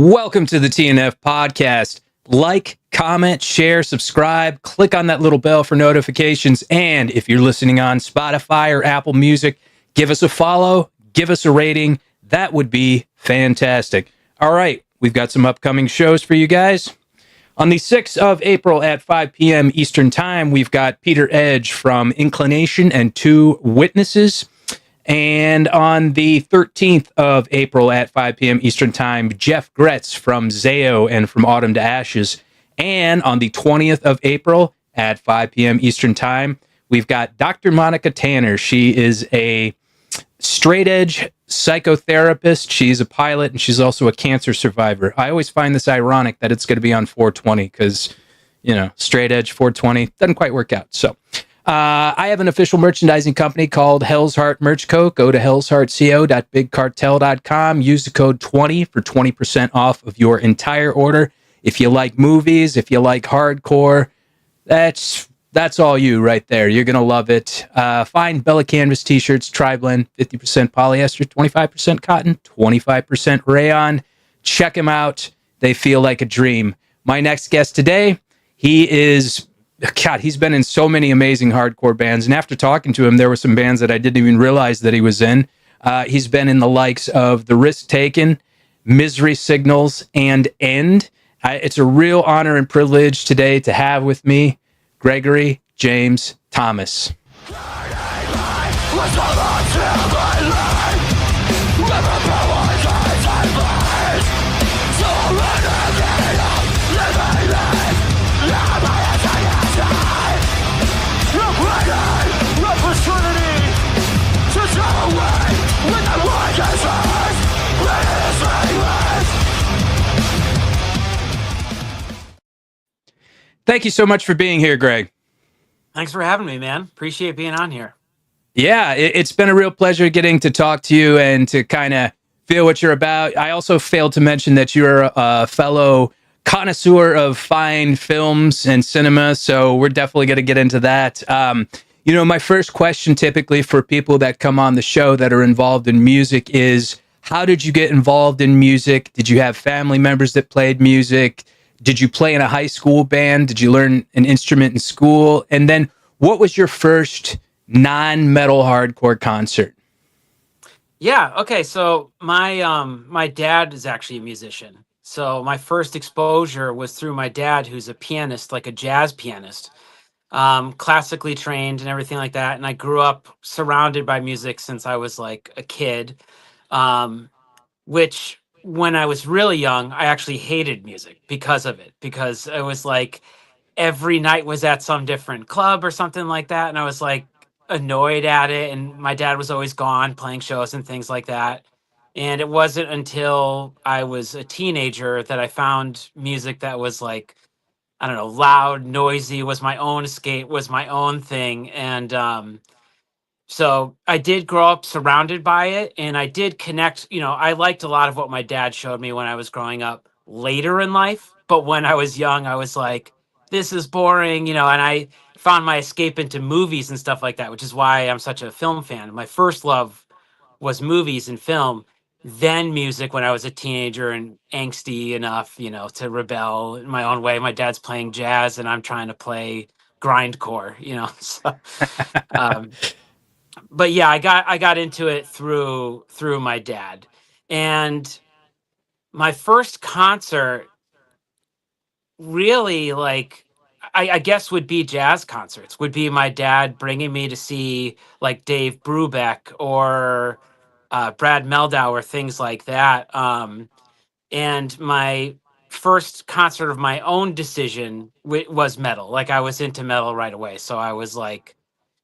Welcome to the TNF podcast. Like, comment, share, subscribe, click on that little bell for notifications. And if you're listening on Spotify or Apple Music, give us a follow, give us a rating. That would be fantastic. All right, we've got some upcoming shows for you guys. On the 6th of April at 5 p.m. Eastern Time, we've got Peter Edge from Inclination and Two Witnesses. And on the 13th of April at 5 p.m. Eastern Time, Jeff Gretz from Zayo and From Autumn to Ashes. And on the 20th of April at 5 p.m. Eastern Time, we've got Dr. Monica Tanner. She is a straight edge psychotherapist. She's a pilot and she's also a cancer survivor. I always find this ironic that it's going to be on 420 because, straight edge 420 doesn't quite work out. So I have an official merchandising company called Hell's Heart Merch Co. Go to hellsheartco.bigcartel.com. Use the code 20 for 20% off of your entire order. If you like movies, if you like hardcore, that's all you right there. You're going to love it. Find Bella Canvas t-shirts, tri-blend, 50% polyester, 25% cotton, 25% rayon. Check them out. They feel like a dream. My next guest today, he's been in so many amazing hardcore bands. And after talking to him, there were some bands that I didn't even realize that he was in. He's been in the likes of The Risk Taken, Misery Signals, and End. It's a real honor and privilege today to have with me Gregory James Thomas. Thank you so much for being here, Greg. Thanks for having me, man. Appreciate being on here. Yeah, it's been a real pleasure getting to talk to you and to kind of feel what you're about. I also failed to mention that you're a fellow connoisseur of fine films and cinema, so we're definitely going to get into that. My first question typically for people that come on the show that are involved in music is, how did you get involved in music? Did you have family members that played music? Did you play in a high school band? Did you learn an instrument in school? And then what was your first non-metal hardcore concert? Yeah, okay. So my dad is actually a musician. So my first exposure was through my dad, who's a pianist, like a jazz pianist, classically trained and everything like that. And I grew up surrounded by music since I was like a kid, which when I was really young, I actually hated music because of it, because it was like every night was at some different club or something like that. And I was like annoyed at it. And my dad was always gone playing shows and things like that. And it wasn't until I was a teenager that I found music that was like, I don't know, loud, noisy, was my own escape, was my own thing. And so I did grow up surrounded by it, and I did connect. I liked a lot of what my dad showed me when I was growing up later in life. But when I was young, I was like, this is boring, and I found my escape into movies and stuff like that, which is why I'm such a film fan. My first love was movies and film, then music when I was a teenager and angsty enough, to rebel in my own way. My dad's playing jazz and I'm trying to play grindcore, so but yeah, I got into it through my dad. And my first concert really, like, I guess would be jazz concerts, would be my dad bringing me to see like Dave Brubeck or Brad Meldau or things like that. And my first concert of my own decision was metal. Like, I was into metal right away. So I was like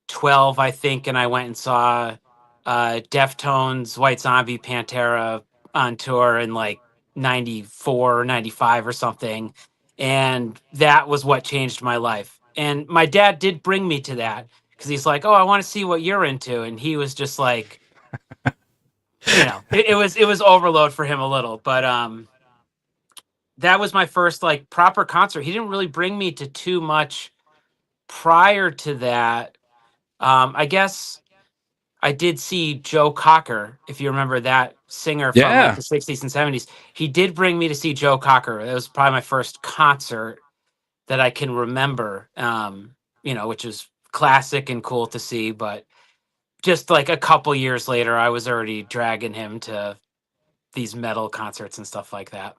12, I think, and I went and saw Deftones, White Zombie, Pantera on tour in like 94 or 95 or something. And that was what changed my life. And my dad did bring me to that because he's like, oh, I want to see what you're into. And he was just like, it was overload for him a little. But that was my first like proper concert. He didn't really bring me to too much prior to that. I guess I did see Joe Cocker, if you remember that singer from like Yeah. the 60s and 70s. He did bring me to see Joe Cocker. That was probably my first concert that I can remember, which is classic and cool to see. But just like a couple years later, I was already dragging him to these metal concerts and stuff like that.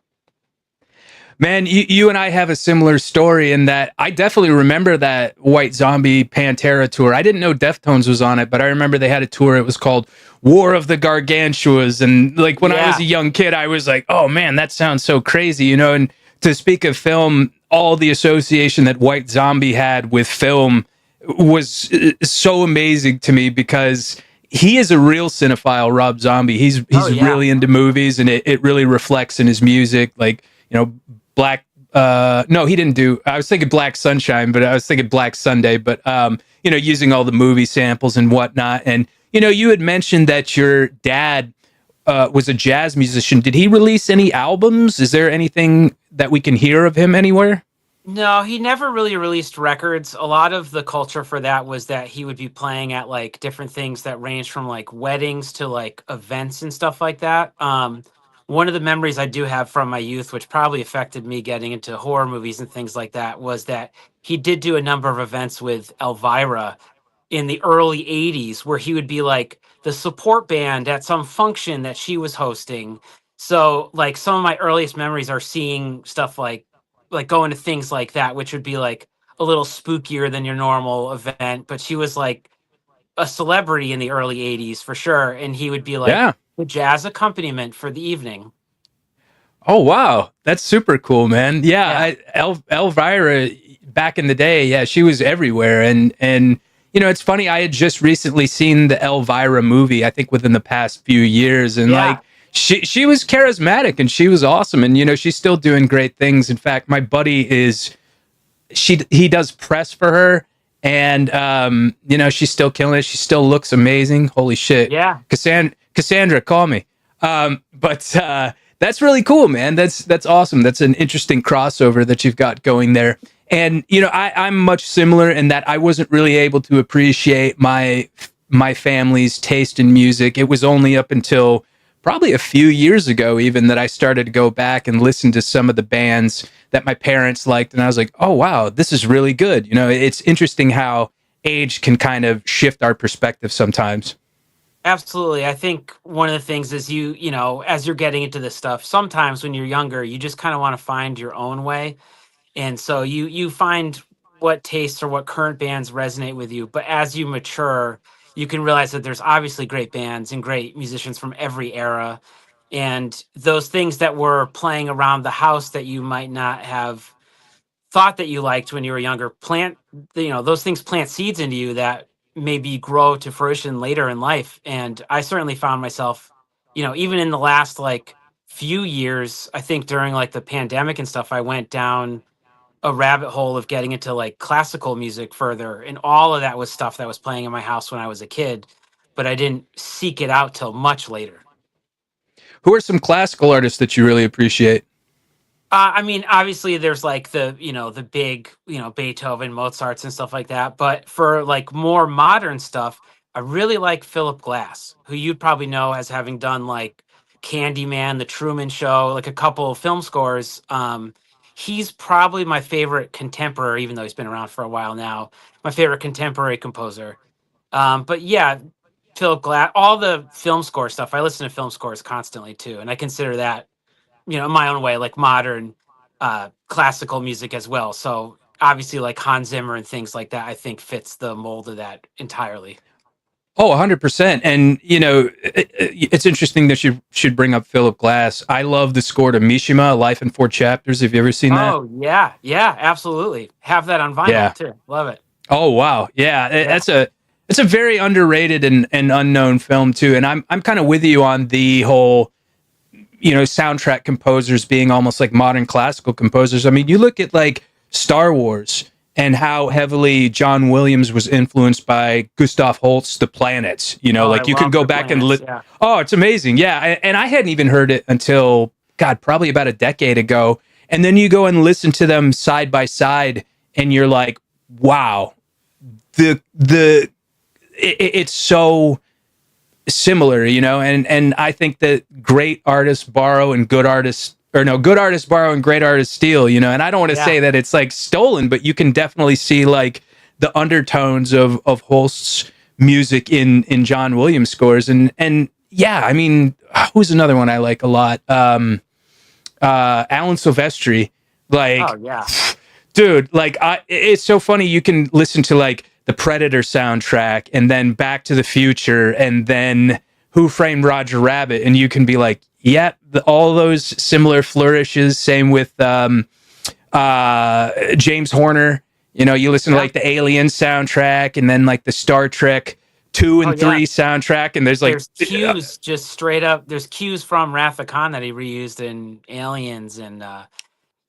Man, you and I have a similar story in that I definitely remember that White Zombie Pantera tour. I didn't know Deftones was on it, but I remember they had a tour. It was called War of the Gargantuas. And like when I was Yeah. a young kid, I was like, oh man, that sounds so crazy, you know? And to speak of film, all the association that White Zombie had with film was so amazing to me because he is a real cinephile, Rob Zombie. Oh, He's yeah. really into movies, and it really reflects in his music. Like, you know, Black no, he didn't do, I was thinking Black Sunshine, but I was thinking Black Sunday, but using all the movie samples and whatnot. And you had mentioned that your dad was a jazz musician. Did he release any albums? Is there anything that we can hear of him anywhere? No, he never really released records. A lot of the culture for that was that he would be playing at like different things that range from like weddings to like events and stuff like that. One of the memories I do have from my youth, which probably affected me getting into horror movies and things like that, was that he did do a number of events with Elvira in the early 80s where he would be like the support band at some function that she was hosting. So like some of my earliest memories are seeing stuff like going to things like that, which would be like a little spookier than your normal event. But she was like a celebrity in the early 80s for sure. And he would be like Yeah. the jazz accompaniment for the evening. Oh wow, that's super cool, man. Yeah, Yeah. Elvira back in the day, yeah, she was everywhere, and it's funny. I had just recently seen the Elvira movie. I think within the past few years, and Yeah. like she was charismatic and she was awesome, and she's still doing great things. In fact, my buddy he does press for her, and she's still killing it. She still looks amazing. Holy shit, Yeah. Cassandra, call me. But that's really cool, man. That's awesome. That's an interesting crossover that you've got going there. And I'm much similar in that I wasn't really able to appreciate my family's taste in music. It was only up until probably a few years ago even that I started to go back and listen to some of the bands that my parents liked, and I was like, oh wow, this is really good. It's interesting how age can kind of shift our perspective sometimes. Absolutely. I think one of the things is as you're getting into this stuff, sometimes when you're younger, you just kind of want to find your own way. And so you find what tastes or what current bands resonate with you. But as you mature, you can realize that there's obviously great bands and great musicians from every era. And those things that were playing around the house that you might not have thought that you liked when you were younger, those things plant seeds into you that maybe grow to fruition later in life. And I certainly found myself, even in the last like few years, I think during like the pandemic and stuff, I went down a rabbit hole of getting into like classical music further, and all of that was stuff that was playing in my house when I was a kid, but I didn't seek it out till much later. Who are some classical artists that you really appreciate? I mean, obviously, there's like the big, Beethoven, Mozart's, and stuff like that. But for like more modern stuff, I really like Philip Glass, who you'd probably know as having done like Candyman, The Truman Show, like a couple of film scores. He's probably my favorite contemporary, even though he's been around for a while now. My favorite contemporary composer. But yeah, Philip Glass, all the film score stuff. I listen to film scores constantly too, and I consider that in my own way, like modern classical music as well. So obviously, like Hans Zimmer and things like that, I think fits the mold of that entirely. Oh, 100%. And, it's interesting that you should bring up Philip Glass. I love the score to Mishima, Life in Four Chapters. Have you ever seen that? Oh yeah, yeah, absolutely. Have that on vinyl Yeah. too. Love it. Oh, wow. Yeah. Yeah. It's a very underrated and unknown film too. And I'm kind of with you on the whole, soundtrack composers being almost like modern classical composers. I mean, you look at like Star Wars and how heavily John Williams was influenced by Gustav Holst's The Planets. Oh, Like I you can love go The back Planets, and yeah. oh, it's amazing. Yeah, and I hadn't even heard it until God, probably about a decade ago. And then you go and listen to them side by side, and you're like, wow, it's so similar, you know, and I think that great artists borrow and good artists, or no, good artists borrow and great artists steal, you know. And I don't want to Yeah. say that it's like stolen, but you can definitely see like the undertones of Holst's music in John Williams scores. And yeah, I mean, who's another one I like a lot? Alan Silvestri, Oh like, yeah. dude, like, it's so funny. You can listen to like the Predator soundtrack and then Back to the Future and then Who Framed Roger Rabbit, and you can be like, yeah, all those similar flourishes. Same with James Horner. You know, you listen to Yeah. like the Alien soundtrack and then like the Star Trek two Oh and yeah. three soundtrack, and there's like, There's cues just straight up. There's cues from Wrath of Khan that he reused in Aliens, and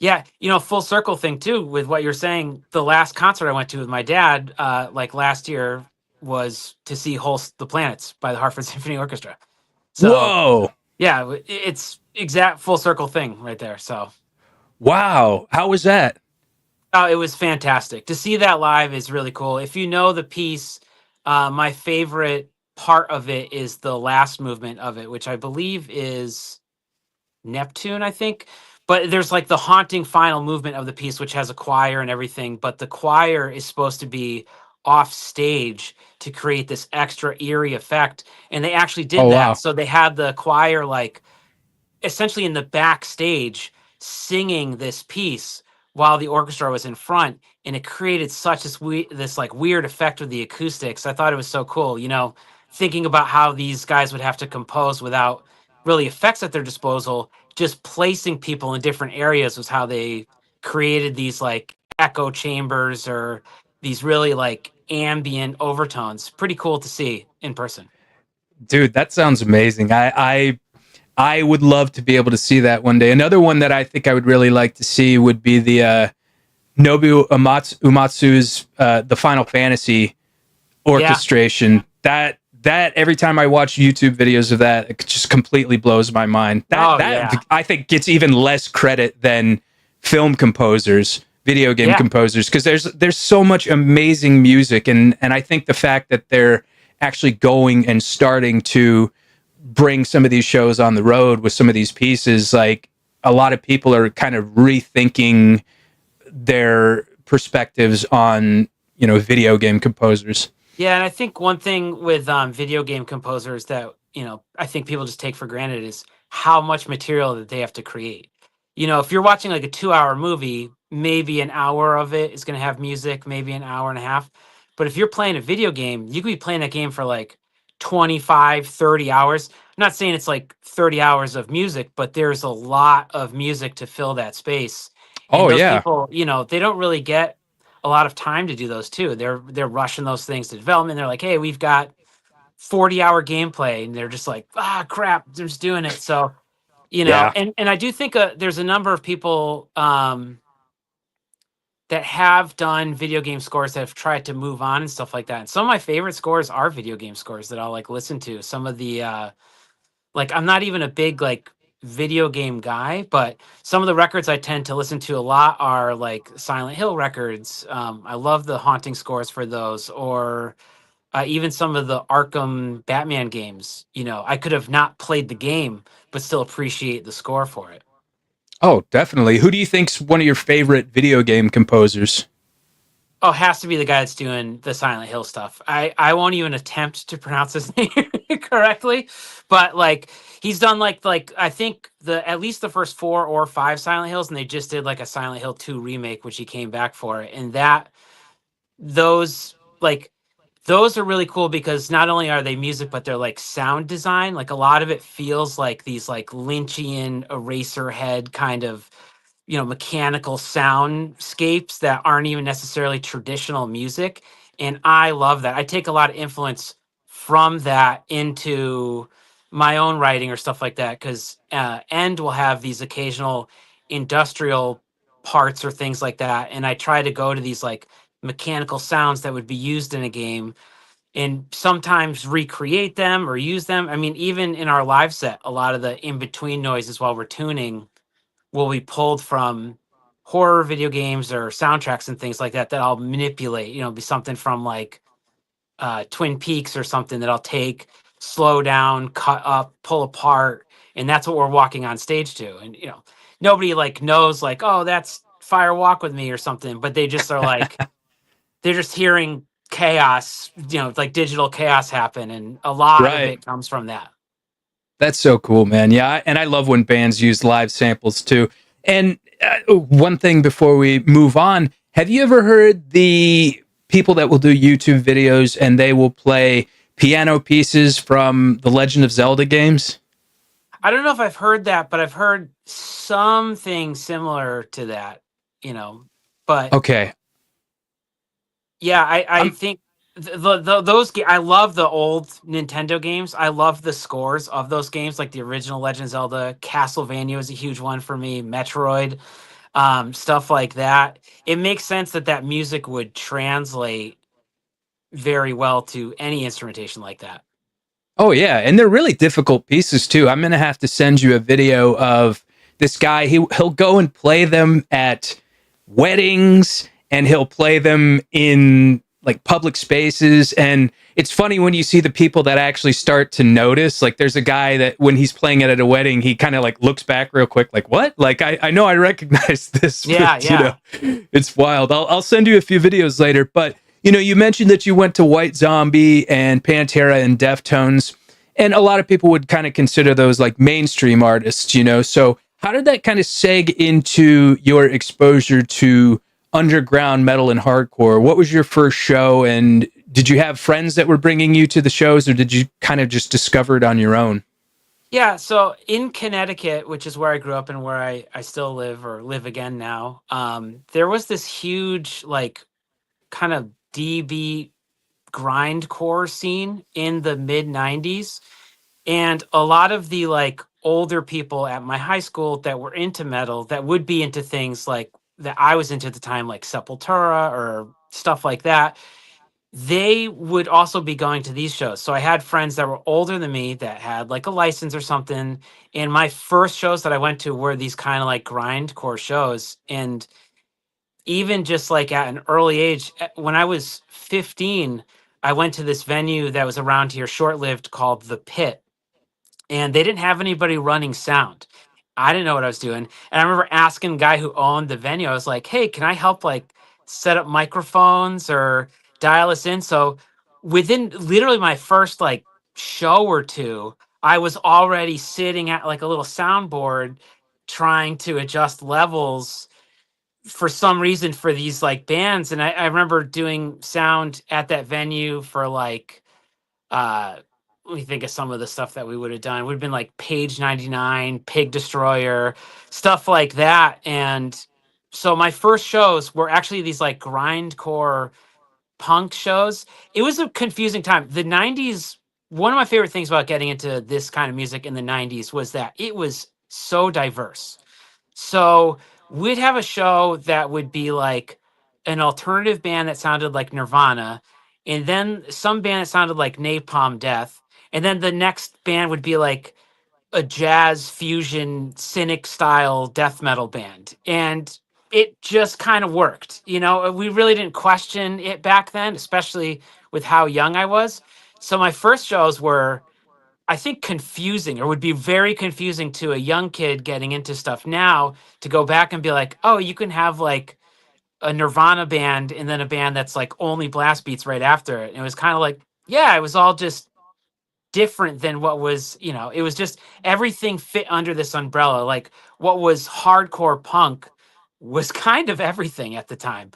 yeah, full circle thing too with what you're saying. The last concert I went to with my dad, like last year, was to see Holst the Planets by the Hartford Symphony Orchestra. So whoa, yeah, it's exact full circle thing right there. So wow, how was that? it was fantastic to see that live. Is really cool. If you know the piece, my favorite part of it is the last movement of it, which I believe is Neptune, I think. But there's like the haunting final movement of the piece, which has a choir and everything. But the choir is supposed to be off stage to create this extra eerie effect. And they actually did Oh that. wow, So they had the choir like essentially in the backstage singing this piece while the orchestra was in front, and it created such this like weird effect with the acoustics. I thought it was so cool, thinking about how these guys would have to compose without really effects at their disposal. Just placing people in different areas was how they created these like echo chambers or these really like ambient overtones. Pretty cool to see in person. dude, that sounds amazing. I would love to be able to see that one day. Another one that I think I would really like to see would be the Nobuo Uematsu's the Final Fantasy Yeah. orchestration. That every time I watch YouTube videos of that, it just completely blows my mind. Oh That yeah. I think gets even less credit than film composers, video game Yeah. composers, because there's so much amazing music, and I think the fact that they're actually going and starting to bring some of these shows on the road with some of these pieces, like a lot of people are kind of rethinking their perspectives on, you know, video game composers. Yeah, and I think one thing with video game composers that I think people just take for granted is how much material that they have to create. If you're watching like a 2-hour movie, maybe an hour of it is going to have music, maybe an hour and a half. But if you're playing a video game, you could be playing that game for like 25, 30 hours. I'm not saying it's like 30 hours of music, but there's a lot of music to fill that space. And Oh those yeah, people, they don't really get a lot of time to do those too. They're rushing those things to development. They're like, hey, we've got 40-hour gameplay, and they're just like, crap, they're just doing it. So yeah. and I do think there's a number of people that have done video game scores that have tried to move on and stuff like that. And some of my favorite scores are video game scores that I'll like listen to. Some of the like I'm not even a big like video game guy, but some of the records I tend to listen to a lot are like Silent Hill records. I love the haunting scores for those, or even some of the Arkham Batman games. I could have not played the game, but still appreciate the score for it. Oh, definitely. Who do you think's one of your favorite video game composers? Oh, has to be the guy that's doing the Silent Hill stuff. I won't even attempt to pronounce his name correctly, but like he's done like I think the at least the first 4 or 5 Silent Hills, and they just did like a Silent Hill 2 remake, which he came back for. And those like those are really cool because not only are they music, but they're like sound design. Like a lot of it feels like these like Lynchian eraser head kind of mechanical soundscapes that aren't even necessarily traditional music. And I love that. I take a lot of influence from that into my own writing or stuff like that, because End will have these occasional industrial parts or things like that, and I try to go to these like mechanical sounds that would be used in a game and sometimes recreate them or use them. I mean, even in our live set, a lot of the in between noises while we're tuning will be pulled from horror video games or soundtracks and things like that that I'll manipulate. Be something from like Twin Peaks or something that I'll take slow down, cut up, pull apart, and that's what we're walking on stage to. And nobody like knows like, oh, that's Fire Walk With Me or something, but they just are like, they're just hearing chaos, like digital chaos happen, and a lot of Right. it comes from that. That's so cool, man. Yeah, and I love when bands use live samples too. And one thing before we move on, have you ever heard the people that will do YouTube videos and they will play piano pieces from the Legend of Zelda games? I don't know if I've heard that, but I've heard something similar to that, but Okay. yeah, I I'm think those I love the old Nintendo games. I love the scores of those games, like the original Legend of Zelda. Castlevania was a huge one for me. Metroid, stuff like that. It makes sense that that music would translate very well to any instrumentation like that. Oh yeah, and they're really difficult pieces too. I'm gonna have to send you a video of this guy. He'll go and play them at weddings, and he'll play them in like public spaces. And it's funny when you see the people that actually start to notice. Like there's a guy that when he's playing it at a wedding, he kind of like looks back real quick, like what? Like I know I recognize this, Yeah, but yeah. it's wild. I'll send you a few videos later, but. You mentioned that you went to White Zombie and Pantera and Deftones, and a lot of people would kind of consider those like mainstream artists. So how did that kind of seg into your exposure to underground metal and hardcore? What was your first show, and did you have friends that were bringing you to the shows, or did you kind of just discover it on your own? Yeah, so in Connecticut, which is where I grew up and where I still live or live again now, there was this huge like kind of DB grindcore scene in the mid 90s, and a lot of the like older people at my high school that were into metal that would be into things like that I was into at the time, like Sepultura or stuff like that, they would also be going to these shows. So I had friends that were older than me that had like a license or something, and my first shows that I went to were these kind of like grindcore shows. And even just like at an early age, when I was 15, I went to this venue that was around here, short lived, called The Pit. And they didn't have anybody running sound. I didn't know what I was doing. And I remember asking the guy who owned the venue, I was like, hey, can I help like set up microphones or dial us in? So within literally my first like show or two, I was already sitting at like a little soundboard trying to adjust levels for some reason for these like bands. And I remember doing sound at that venue for like uh let me think of some of the stuff that we would have done. It would have been like Page 99, Pig Destroyer, stuff like that. And so my first shows were actually these like grindcore punk shows. It was a confusing time. The 90s, one of my favorite things about getting into this kind of music in the 90s was that it was so diverse. So we'd have a show that would be like an alternative band that sounded like Nirvana, and then some band that sounded like Napalm Death, and then the next band would be like a jazz fusion cynic style death metal band. And it just kind of worked. We really didn't question it back then, especially with how young I was. So my first shows were, I think, confusing, or would be very confusing to a young kid getting into stuff now, to go back and be like, oh, you can have like a Nirvana band and then a band that's like only blast beats right after it. And it was kind of like, yeah, it was all just different than what was, it was just everything fit under this umbrella. Like what was hardcore punk was kind of everything at the time.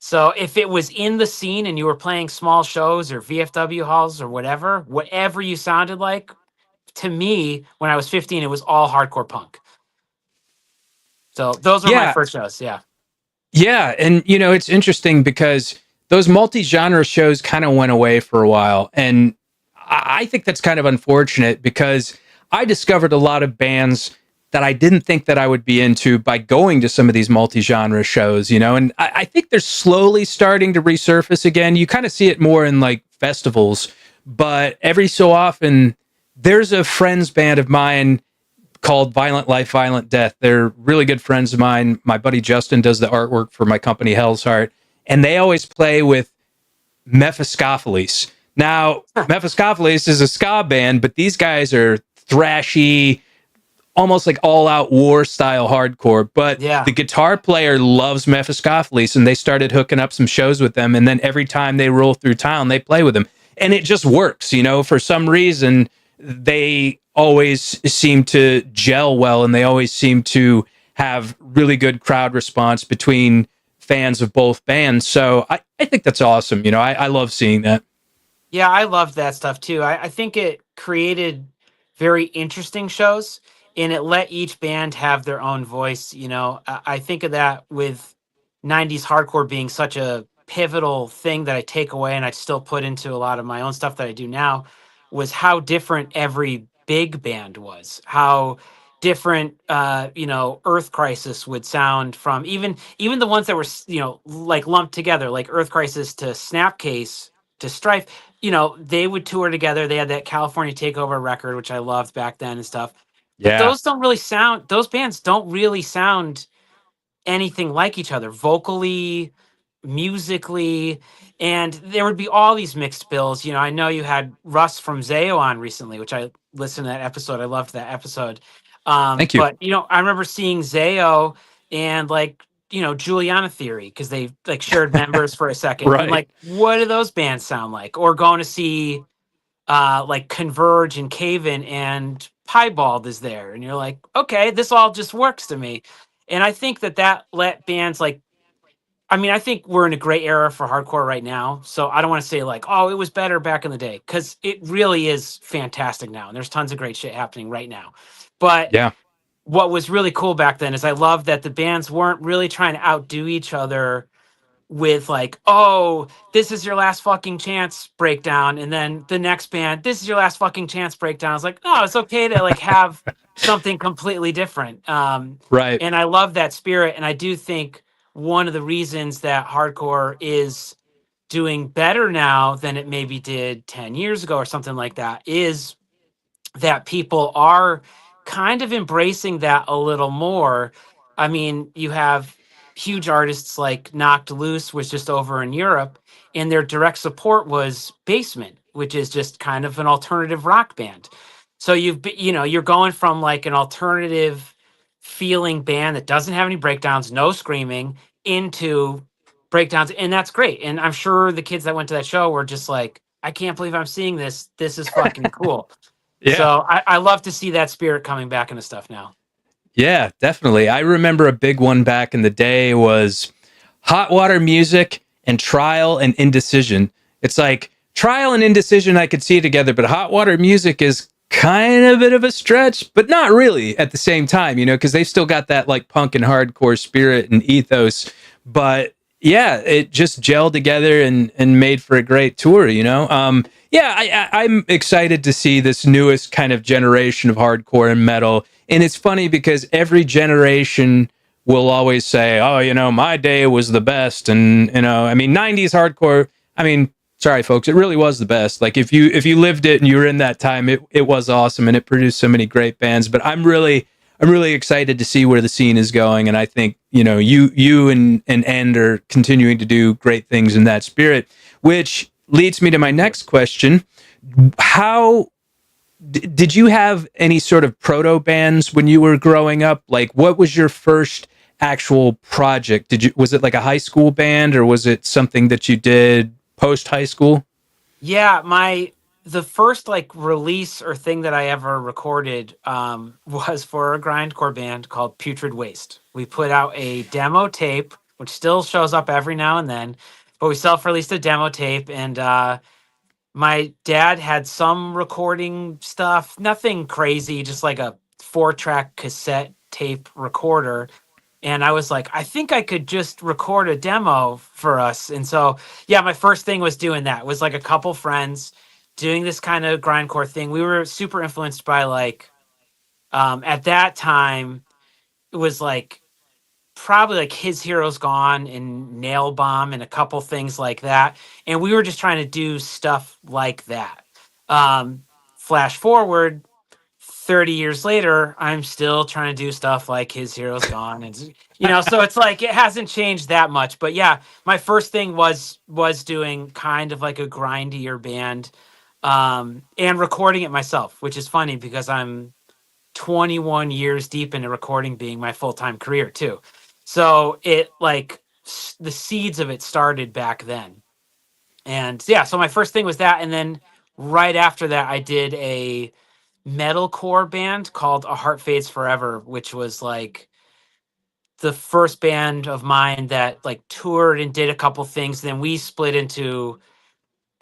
So if it was in the scene and you were playing small shows or VFW halls or whatever you sounded like, to me, when I was 15, it was all hardcore punk. So those were my Yeah, first shows. Yeah. yeah, and it's interesting because those multi-genre shows kind of went away for a while, and I think that's kind of unfortunate because I discovered a lot of bands that I didn't think that I would be into by going to some of these multi-genre shows, and I think they're slowly starting to resurface again. You kind of see it more in like festivals, but every so often there's a friends band of mine called Violent Life, Violent Death. They're really good friends of mine. My buddy Justin does the artwork for my company Hell's Heart, and they always play with Mephistopheles. Now, Mephistopheles is a ska band, but these guys are thrashy, almost like all out war style hardcore. But the Yeah. guitar player loves Mephistopheles, and they started hooking up some shows with them. And then every time they roll through town, they play with them. And it just works, you know, for some reason, they always seem to gel well, and they always seem to have really good crowd response between fans of both bands. So I think that's awesome. You know, I love seeing that. Yeah, I loved that stuff too. I think it created very interesting shows and it let each band have their own voice. You know, I think of that with 90s hardcore being such a pivotal thing that I take away and I still put into a lot of my own stuff that I do now was how different every big band was. How different Earth Crisis would sound from even the ones that were like lumped together like Earth Crisis to Snapcase to Strife. They would tour together. They had that California Takeover record, which I loved back then and stuff. But Yeah. those bands don't really sound anything like each other vocally, musically. And there would be all these mixed bills. I know you had Russ from Zayo on recently, which I listened to that episode. I loved that episode. Thank you. But, I remember seeing Zayo and like, Juliana Theory, because they like shared members for a second. And Right. like, what do those bands sound like? Or going to see like Converge and Cave In and Piebald is there. And you're like, okay, this all just works to me. And I think that let bands like, I think we're in a great era for hardcore right now. So I don't want to say like, oh, it was better back in the day, because it really is fantastic now. And there's tons of great shit happening right now. But Yeah. what was really cool back then is I love that the bands weren't really trying to outdo each other with like, oh, this is your last fucking chance breakdown, and then the next band, this is your last fucking chance breakdown. It's like, no, it's okay to like have something completely different. Right. And I love that spirit, and I do think one of the reasons that hardcore is doing better now than it maybe did 10 years ago or something like that is that people are kind of embracing that a little more. I mean, you have huge artists like Knocked Loose was just over in Europe, and their direct support was Basement, which is just kind of an alternative rock band. So you're going from like an alternative feeling band that doesn't have any breakdowns, no screaming, into breakdowns, and that's great. And I'm sure the kids that went to that show were just like, I can't believe I'm seeing this. This is fucking cool. Yeah. So I love to see that spirit coming back into stuff now. Yeah, definitely. I remember a big one back in the day was Hot Water Music and Trial and Indecision. It's like Trial and Indecision I could see together, but Hot Water Music is kind of a bit of a stretch, but not really at the same time, you know, because they've still got that like punk and hardcore spirit and ethos. But yeah, it just gelled together and made for a great tour, you know? Yeah, I'm excited to see this newest kind of generation of hardcore and metal. And it's funny because every generation will always say, oh, you know, my day was the best. And, you know, I mean, 90s hardcore, I mean, sorry, folks, it really was the best. Like if you lived it and you were in that time, it was awesome and it produced so many great bands. But I'm really excited to see where the scene is going. And I think, you know, you and End are continuing to do great things in that spirit, which leads me to my next question. How did you have any sort of proto bands when you were growing up? Like, what was your first actual project? Was it like a high school band, or was it something that you did post high school? Yeah, the first like release or thing that I ever recorded was for a grindcore band called Putrid Waste. We put out a demo tape, which still shows up every now and then, but we self-released a demo tape, and my dad had some recording stuff, nothing crazy, just like a 4-track cassette tape recorder. And I was like, I think I could just record a demo for us. And so, yeah, my first thing was doing that. It was like a couple friends doing this kind of grindcore thing. We were super influenced by like, at that time, it was like probably like His Heroes Gone and Nail Bomb and a couple things like that. And we were just trying to do stuff like that. Flash forward 30 years later, I'm still trying to do stuff like His Hero's Gone, and so it's like it hasn't changed that much. But yeah, my first thing was doing kind of like a grindier band, and recording it myself, which is funny because I'm 21 years deep into recording being my full-time career too. So it like the seeds of it started back then. And yeah, so my first thing was that, and then right after that I did a metalcore band called A Heart Fades Forever, which was like the first band of mine that like toured and did a couple things. Then we split into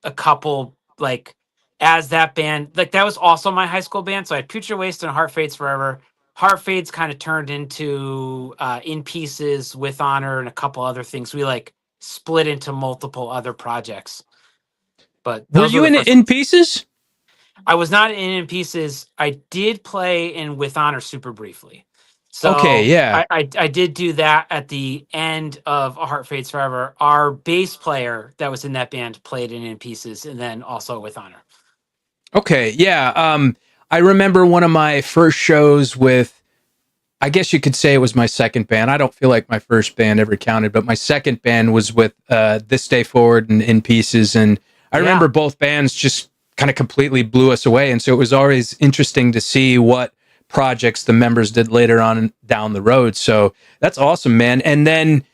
a couple, like, as that band, like that was also my high school band. So I had Future Waste and Heart Fades Forever. Heart Fades kind of turned into In Pieces, With Honor, and a couple other things. We like split into multiple other projects. But Were those were you the in first In ones. Pieces? I was not in Pieces. I did play in With Honor super briefly. Okay, So yeah. I did do that at the end of A Heart Fades Forever. Our bass player that was in that band played in Pieces, and then also With Honor. Okay, yeah. I remember one of my first shows with, I guess you could say it was my second band. I don't feel like my first band ever counted, but my second band was with This Day Forward and In Pieces. And I Yeah. remember both bands just kind of completely blew us away. And so it was always interesting to see what projects the members did later on down the road. So that's awesome, man. And then,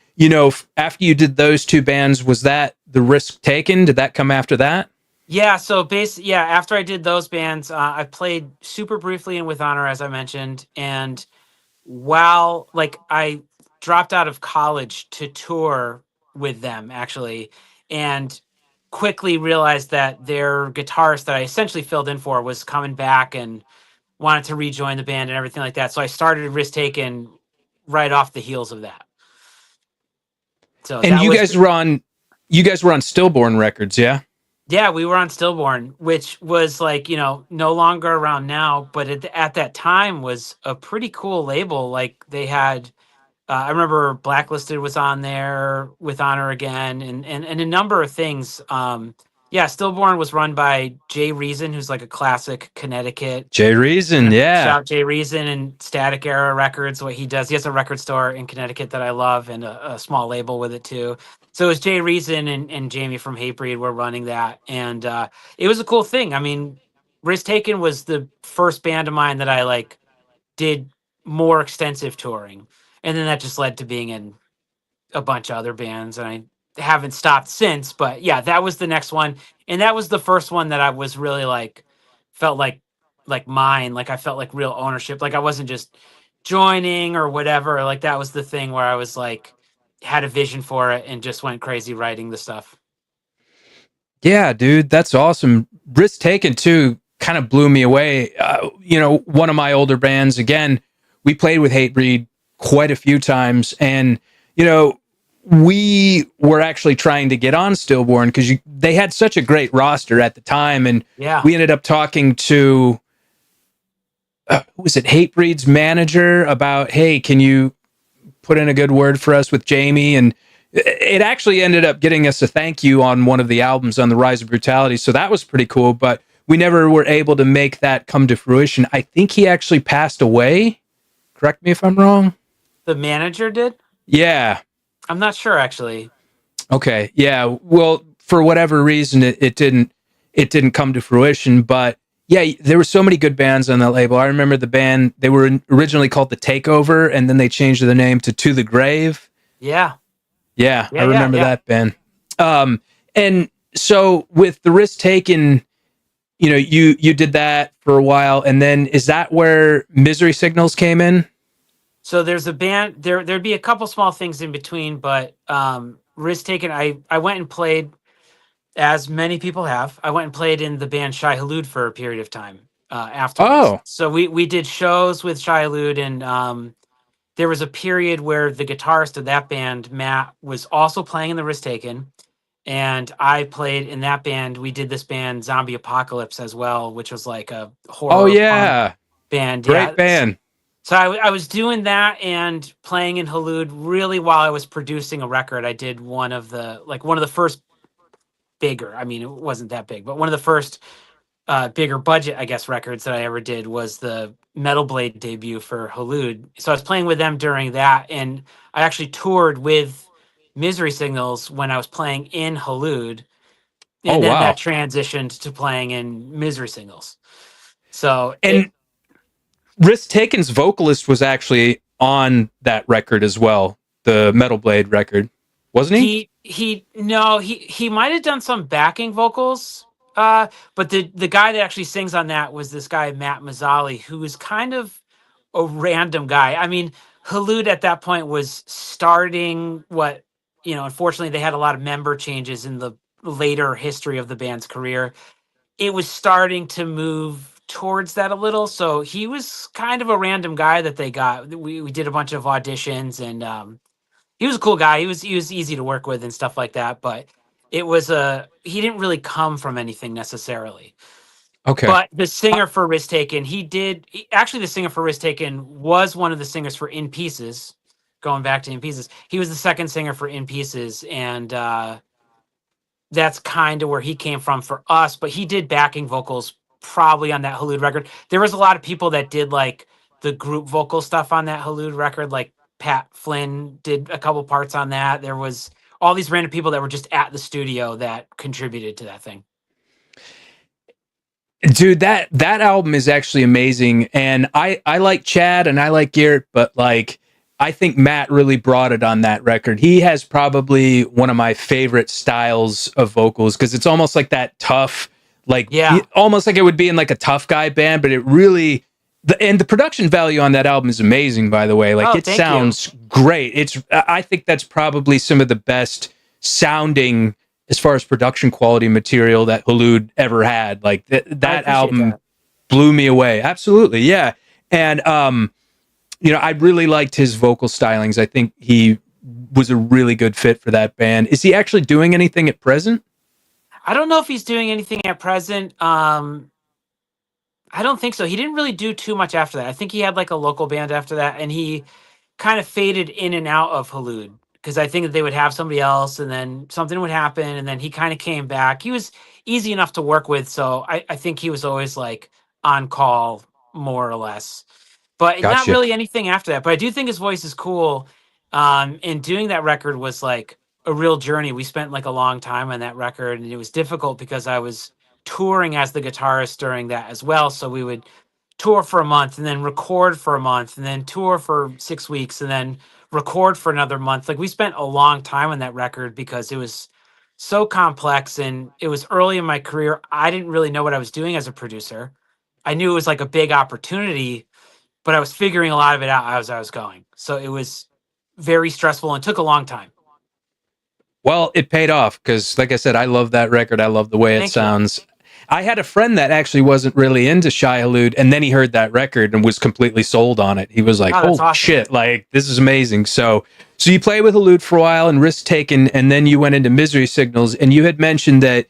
after you did those two bands, was that The Risk Taken? Did that come after that? Yeah, so after I did those bands, I played super briefly in With Honor, as I mentioned, and while like I dropped out of college to tour with them actually, and quickly realized that their guitarist that I essentially filled in for was coming back and wanted to rejoin the band and everything like that. So I started Risk Taken right off the heels of that. So And that you was guys were on Stillborn Records, yeah? Yeah, we were on Stillborn, which was like, no longer around now, but at that time was a pretty cool label. Like they had, I remember Blacklisted was on there, With Honor again, and a number of things. Yeah, Stillborn was run by Jay Reason, who's like a classic Connecticut. Jay Reason, Shout yeah. out Jay Reason and Static Era Records, what he does. He has a record store in Connecticut that I love, and a small label with it too. So it was Jay Reason and Jamie from Hatebreed were running that. And it was a cool thing. I mean, Risk Taken was the first band of mine that I like did more extensive touring. And then that just led to being in a bunch of other bands, and I haven't stopped since. But yeah, that was the next one, and that was the first one that I was really like felt like mine. Like I felt like real ownership. Like I wasn't just joining or whatever. Like that was the thing where I was like had a vision for it and just went crazy writing the stuff. Yeah, dude, that's awesome. Risk Taken too kind of blew me away. One of my older bands, again, we played with Hatebreed quite a few times, and we were actually trying to get on Stillborn because they had such a great roster at the time, and Yeah. we ended up talking to was it Hatebreed's manager about, hey, can you put in a good word for us with Jamie? And it actually ended up getting us a thank you on one of the albums on the Rise of Brutality. So that was pretty cool, but we never were able to make that come to fruition. I think he actually passed away. Correct me if I'm wrong. The manager did? Yeah. I'm not sure actually. Okay. Yeah. Well, for whatever reason, it didn't come to fruition. But yeah, there were so many good bands on that label. I remember the band, they were originally called The Takeover, and then they changed the name to the Grave. Yeah. Yeah, I Yeah. remember that band. And so with The Risk Taken, you did that for a while, and then is that where Misery Signals came in? So there's a band there'd be a couple small things in between, but Risk Taken, I went and played, as many people have. I went and played in the band SHAI HULUD for a period of time afterwards. Oh, So we did shows with SHAI HULUD, and there was a period where the guitarist of that band, Matt, was also playing in the Risk Taken, and I played in that band. We did this band Zombie Apocalypse as well, which was like a oh horror punk yeah, band. great Yeah. band. So I was doing that and playing in Halud really while I was producing a record. I did one of the first bigger. I mean, it wasn't that big, but one of the first bigger budget, I guess, records that I ever did was the Metal Blade debut for Halud. So I was playing with them during that, and I actually toured with Misery Signals when I was playing in Halud, Oh and then that wow. transitioned to playing in Misery Signals. So it And Risk Taken's vocalist was actually on that record as well, the Metal Blade record, wasn't he? he no he might have done some backing vocals, but the guy that actually sings on that was this guy Matt Mazzali, who was kind of a random guy. I mean, Halud at that point was starting what, unfortunately they had a lot of member changes in the later history of the band's career. It was starting to move towards that a little, so he was kind of a random guy that they got. We did a bunch of auditions, and he was a cool guy. He was easy to work with and stuff like that, but it was he didn't really come from anything necessarily. Okay. But the singer for Risk Taken, actually the singer for Risk Taken was one of the singers for In Pieces. Going back to In Pieces, he was the second singer for In Pieces, and that's kind of where he came from for us. But he did backing vocals probably on that Halud record. There was a lot of people that did like the group vocal stuff on that Halud record, like Pat Flynn did a couple parts on that. There was all these random people that were just at the studio that contributed to that thing. Dude, that album is actually amazing, and I like Chad and I like Garrett, but like I think Matt really brought it on that record. He has probably one of my favorite styles of vocals because it's almost like that tough, like Yeah. almost like it would be in like a tough guy band, but it really and the production value on that album is amazing, by the way. Like Oh, it thank you. sounds great. I think that's probably some of the best sounding as far as production quality material that Halud ever had. Like I that appreciate album that. blew me away. Absolutely. Yeah. And I really liked his vocal stylings. I think he was a really good fit for that band. Is he actually doing anything at present? I don't know if he's doing anything at present. I don't think so. He didn't really do too much after that. I think he had like a local band after that, and he kind of faded in and out of Halud because I think that they would have somebody else, and then something would happen, and then he kind of came back. He was easy enough to work with, so I think he was always like on call, more or less, but not Gotcha. really anything after that. But I do think his voice is cool. And doing that record was like a real journey. We spent like a long time on that record, and it was difficult because I was touring as the guitarist during that as well. So we would tour for a month and then record for a month and then tour for 6 weeks and then record for another month. Like we spent a long time on that record because it was so complex, and it was early in my career. I didn't really know what I was doing as a producer. I knew it was like a big opportunity, but I was figuring a lot of it out as I was going. So it was very stressful and took a long time. Well, it paid off because, like I said, I love that record. I love the way it Thank you. sounds. I had a friend that actually wasn't really into SHAI HULUD, and then he heard that record and was completely sold on it. He was like, Oh, that's "Holy awesome. shit! Like this is amazing." So you played with HULUD for a while and Risk Taken, and then you went into Misery Signals, and you had mentioned that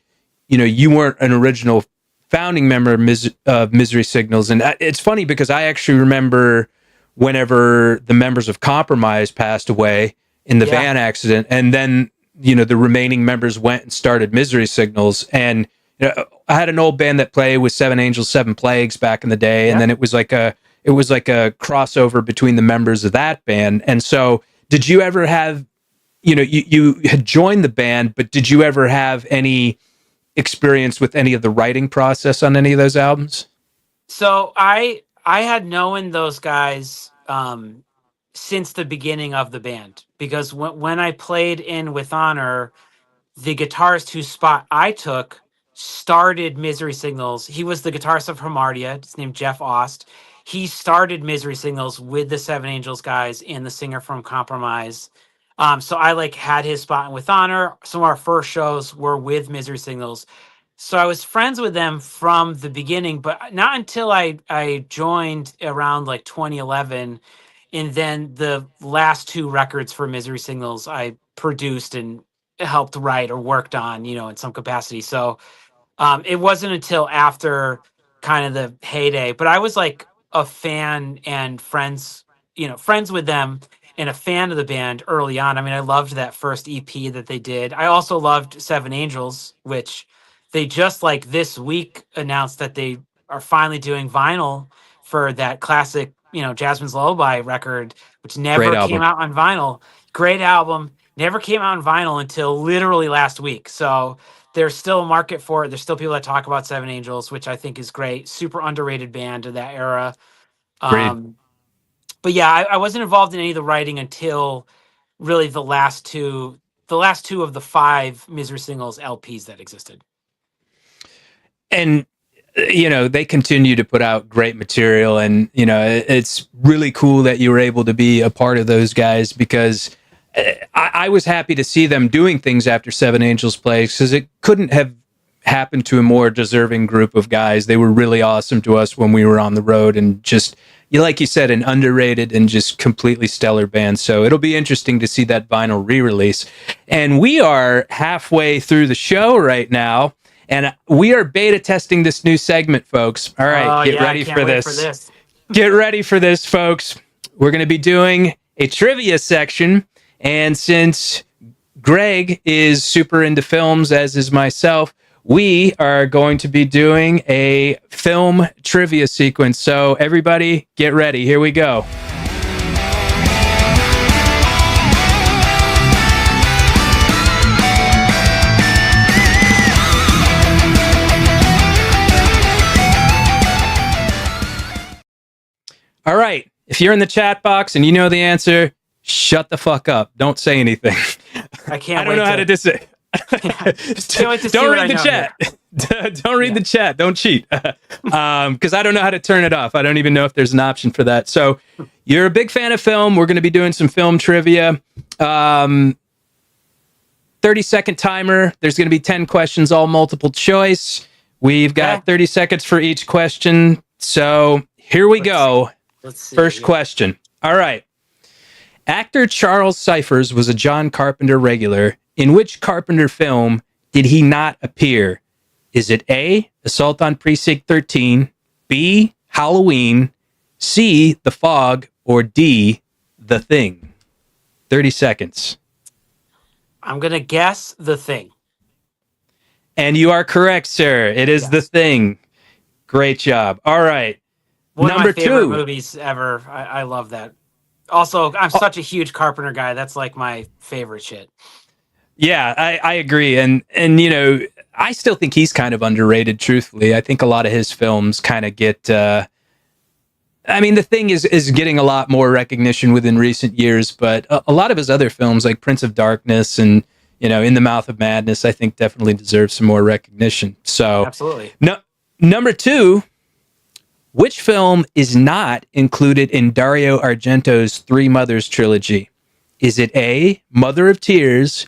you weren't an original founding member of Misery Signals, and it's funny because I actually remember whenever the members of Compromise passed away in the Yeah. van accident, and then the remaining members went and started Misery Signals. And I had an old band that played with Seven Angels, Seven Plagues back in the day, and Yeah. then it was like a crossover between the members of that band. And so, did you ever have you had joined the band, but did you ever have any experience with any of the writing process on any of those albums? So I had known those guys since the beginning of the band, because when I played in With Honor, the guitarist whose spot I took started Misery Signals. He was the guitarist of Hamartia. It's named Jeff Ost. He started Misery Signals with the Seven Angels guys and the singer from Compromise. So I like had his spot in With Honor. Some of our first shows were with Misery Signals. So I was friends with them from the beginning, but not until I joined around like 2011, and then the last two records for Misery Signals I produced and helped write or worked on, in some capacity. So it wasn't until after kind of the heyday, but I was like a fan and friends, friends with them and a fan of the band early on. I mean, I loved that first EP that they did. I also loved Seven Angels, which they just like this week announced that they are finally doing vinyl for that classic, Jasmine's Lullaby record, which Great never came album. out on vinyl. Great album, never came out on vinyl until literally last week. So there's still a market for it. There's still people that talk about Seven Angels, which I think is great. Super underrated band of that era. Agreed. But yeah, I wasn't involved in any of the writing until really the last two of the 5 Misery Singles LPs that existed. And they continue to put out great material, and it's really cool that you were able to be a part of those guys, because I was happy to see them doing things after Seven Angels plays, because it couldn't have happened to a more deserving group of guys. They were really awesome to us when we were on the road, and just, like you said, an underrated and just completely stellar band. So it'll be interesting to see that vinyl re-release. And we are halfway through the show right now, and we are beta testing this new segment, folks. All right, get ready for this. Get ready for this, folks. We're going to be doing a trivia section, and since Greg is super into films, as is myself, we are going to be doing a film trivia sequence. So everybody get ready. Here we go. All right. If you're in the chat box and you know the answer, shut the fuck up. Don't say anything. I can't. I don't know how to say. Don't read the chat. Don't read the chat. Don't cheat. Because I don't know how to turn it off. I don't even know if there's an option for that. So you're a big fan of film. We're going to be doing some film trivia. 30-second timer. There's going to be 10 questions, all multiple choice. We've got 30 seconds for each question. So here we go. Let's see. First question. All right. Actor Charles Cyphers was a John Carpenter regular. In which Carpenter film did he not appear? Is it A, Assault on Precinct 13, B, Halloween, C, The Fog, or D, The Thing? 30 seconds. I'm going to guess The Thing. And you are correct, sir. It is The Thing. Great job. All right. One Number of my favorite 2. movies ever. I love that. Also, I'm such a huge Carpenter guy. That's like my favorite shit. Yeah, I agree. And I still think he's kind of underrated, truthfully. I think a lot of his films kind of get... The Thing is getting a lot more recognition within recent years, but a lot of his other films, like Prince of Darkness and, In the Mouth of Madness, I think definitely deserve some more recognition. So, absolutely. Number 2, which film is not included in Dario Argento's Three Mothers trilogy? Is it A, Mother of Tears,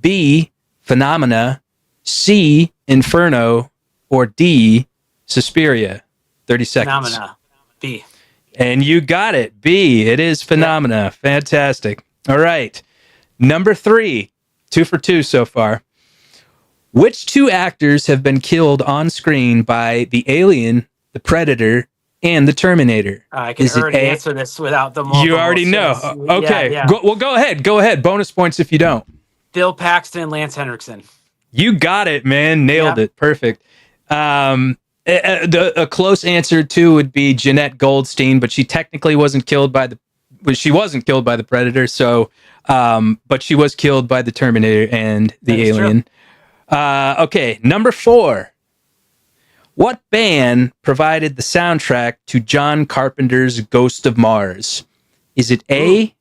B, Phenomena, C, Inferno, or D, Suspiria? 30 seconds. Phenomena. B. And you got it. B. It is Phenomena. Yeah. Fantastic. All right. Number 3. 2 for 2 so far. Which 2 actors have been killed on screen by the Alien, the Predator, and the Terminator? I can already answer this without the multiple. You already know. Okay. Yeah. Go ahead. Go ahead. Bonus points if you don't. Bill Paxton and Lance Henriksen. You got it, man. Nailed it. Perfect. A close answer too would be Jeanette Goldstein, but she technically wasn't killed by the Predator. So, but she was killed by the Terminator and the Alien. Okay, number 4. What band provided the soundtrack to John Carpenter's Ghost of Mars? Is it A,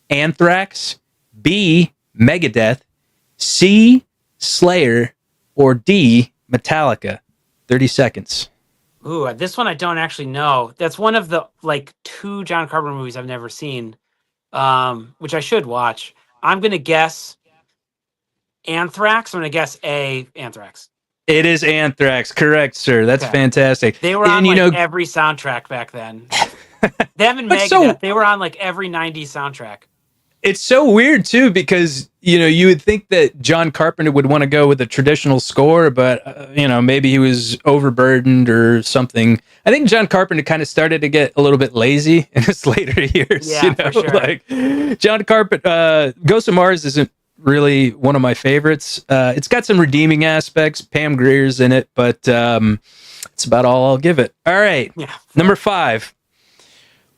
Anthrax, B, Megadeth, C, Slayer, or D, Metallica? 30 seconds. Ooh, this one I don't actually know. That's one of the 2 John Carpenter movies I've never seen, which I should watch. I'm going to guess Anthrax. I'm going to guess A, Anthrax. It is Anthrax. Correct, sir. That's fantastic. They were on every soundtrack back then. Them and Megadeth, they were on every 90s soundtrack. It's so weird too, because you would think that John Carpenter would want to go with a traditional score, but maybe he was overburdened or something. I think John Carpenter kind of started to get a little bit lazy in his later years. Yeah, for sure. John Carpenter, Ghost of Mars isn't really one of my favorites. It's got some redeeming aspects. Pam Grier's in it, but it's about all I'll give it. All right. Yeah. Number 5.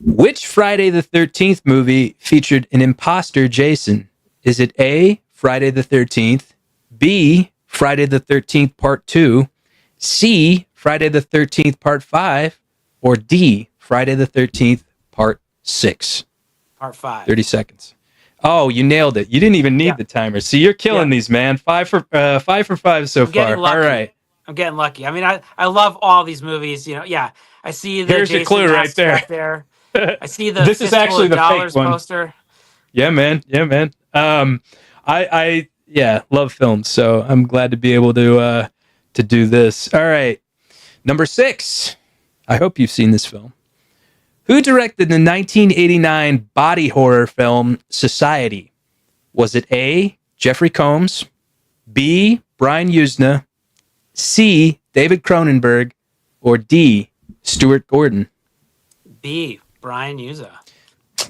Which Friday the 13th movie featured an imposter Jason? Is it A, Friday the 13th, B, Friday the 13th Part 2, C, Friday the 13th Part 5, or D, Friday the 13th Part 6? Part 5. 30 seconds. Oh, you nailed it. You didn't even need the timer. See, you're killing these, man. 5 for 5 so far. All right. I'm getting lucky. I mean, I love all these movies. You know, yeah. I see the Here's your Jason clue right there. back there. I see the This is actually the dollars fake one. poster. Yeah, man. Yeah, man. I love films, so I'm glad to be able to do this. All right. Number 6. I hope you've seen this film. Who directed the 1989 body horror film Society? Was it A, Jeffrey Combs, B, Brian Usna, C, David Cronenberg, or D, Stuart Gordon? B, Brian Usna.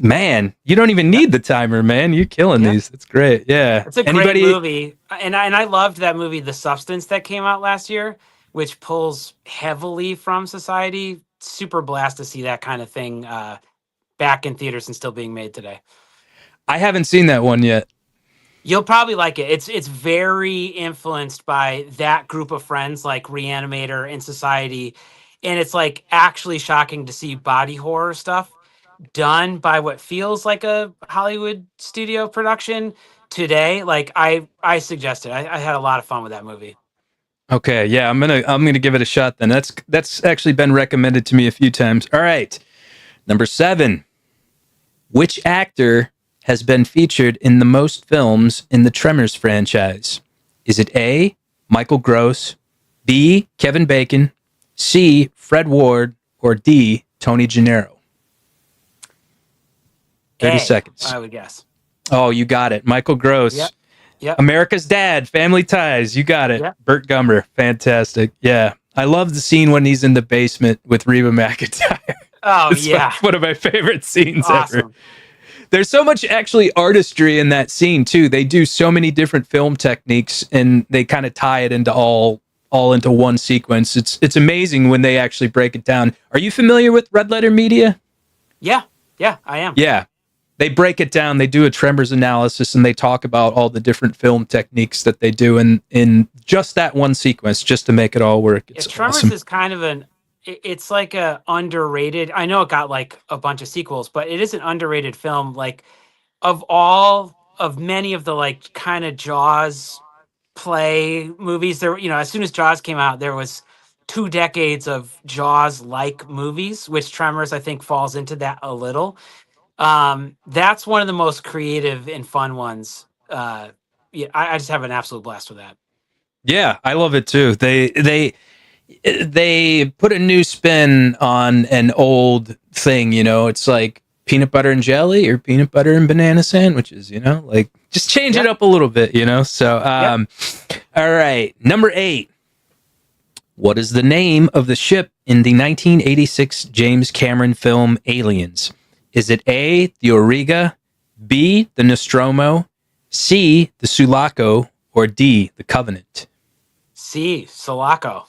Man, you don't even need the timer, man. You're killing these. It's great. Yeah. It's a great movie. And I loved that movie, The Substance, that came out last year, which pulls heavily from Society. Super blast to see that kind of thing back in theaters and still being made today. I haven't seen that one yet. You'll probably like it. It's very influenced by that group of friends like Reanimator and Society. And it's like actually shocking to see body horror stuff done by what feels like a Hollywood studio production today. Like I suggested, I had a lot of fun with that movie. Okay, yeah, I'm gonna give it a shot then. That's actually been recommended to me a few times. All right, number 7. Which actor has been featured in the most films in the Tremors franchise? Is it A, Michael Gross, B, Kevin Bacon, C, Fred Ward, or D, Tony Gennaro? 30 seconds. I would guess. Oh, you got it. Michael Gross. Yep. America's Dad, Family Ties. You got it. Yep. Burt Gummer. Fantastic. Yeah. I love the scene when he's in the basement with Reba McEntire. Oh, It's one of my favorite scenes awesome. ever. There's so much actually artistry in that scene too. They do so many different film techniques and they kind of tie it into all into one sequence. It's amazing when they actually break it down. Are you familiar with Red Letter Media? Yeah, I am. Yeah. They break it down. They do a Tremors analysis and they talk about all the different film techniques that they do in just that one sequence, just to make it all work. It's Tremors awesome. is kind of it's like a underrated. I know it got like a bunch of sequels, but it is an underrated film. Like of many of the like kind of Jaws play movies, there, as soon as Jaws came out, there was 2 decades of Jaws like movies, which Tremors I think falls into that a little. That's one of the most creative and fun ones. I just have an absolute blast with that. Yeah, I love it too. They put a new spin on an old thing, it's like peanut butter and jelly or peanut butter and banana sandwiches, like just change it up a little bit, So all right, number 8. What is the name of the ship in the 1986 James Cameron film Aliens? Is it A, the Auriga, B, the Nostromo, C, the Sulaco, or D, the Covenant? C, Sulaco.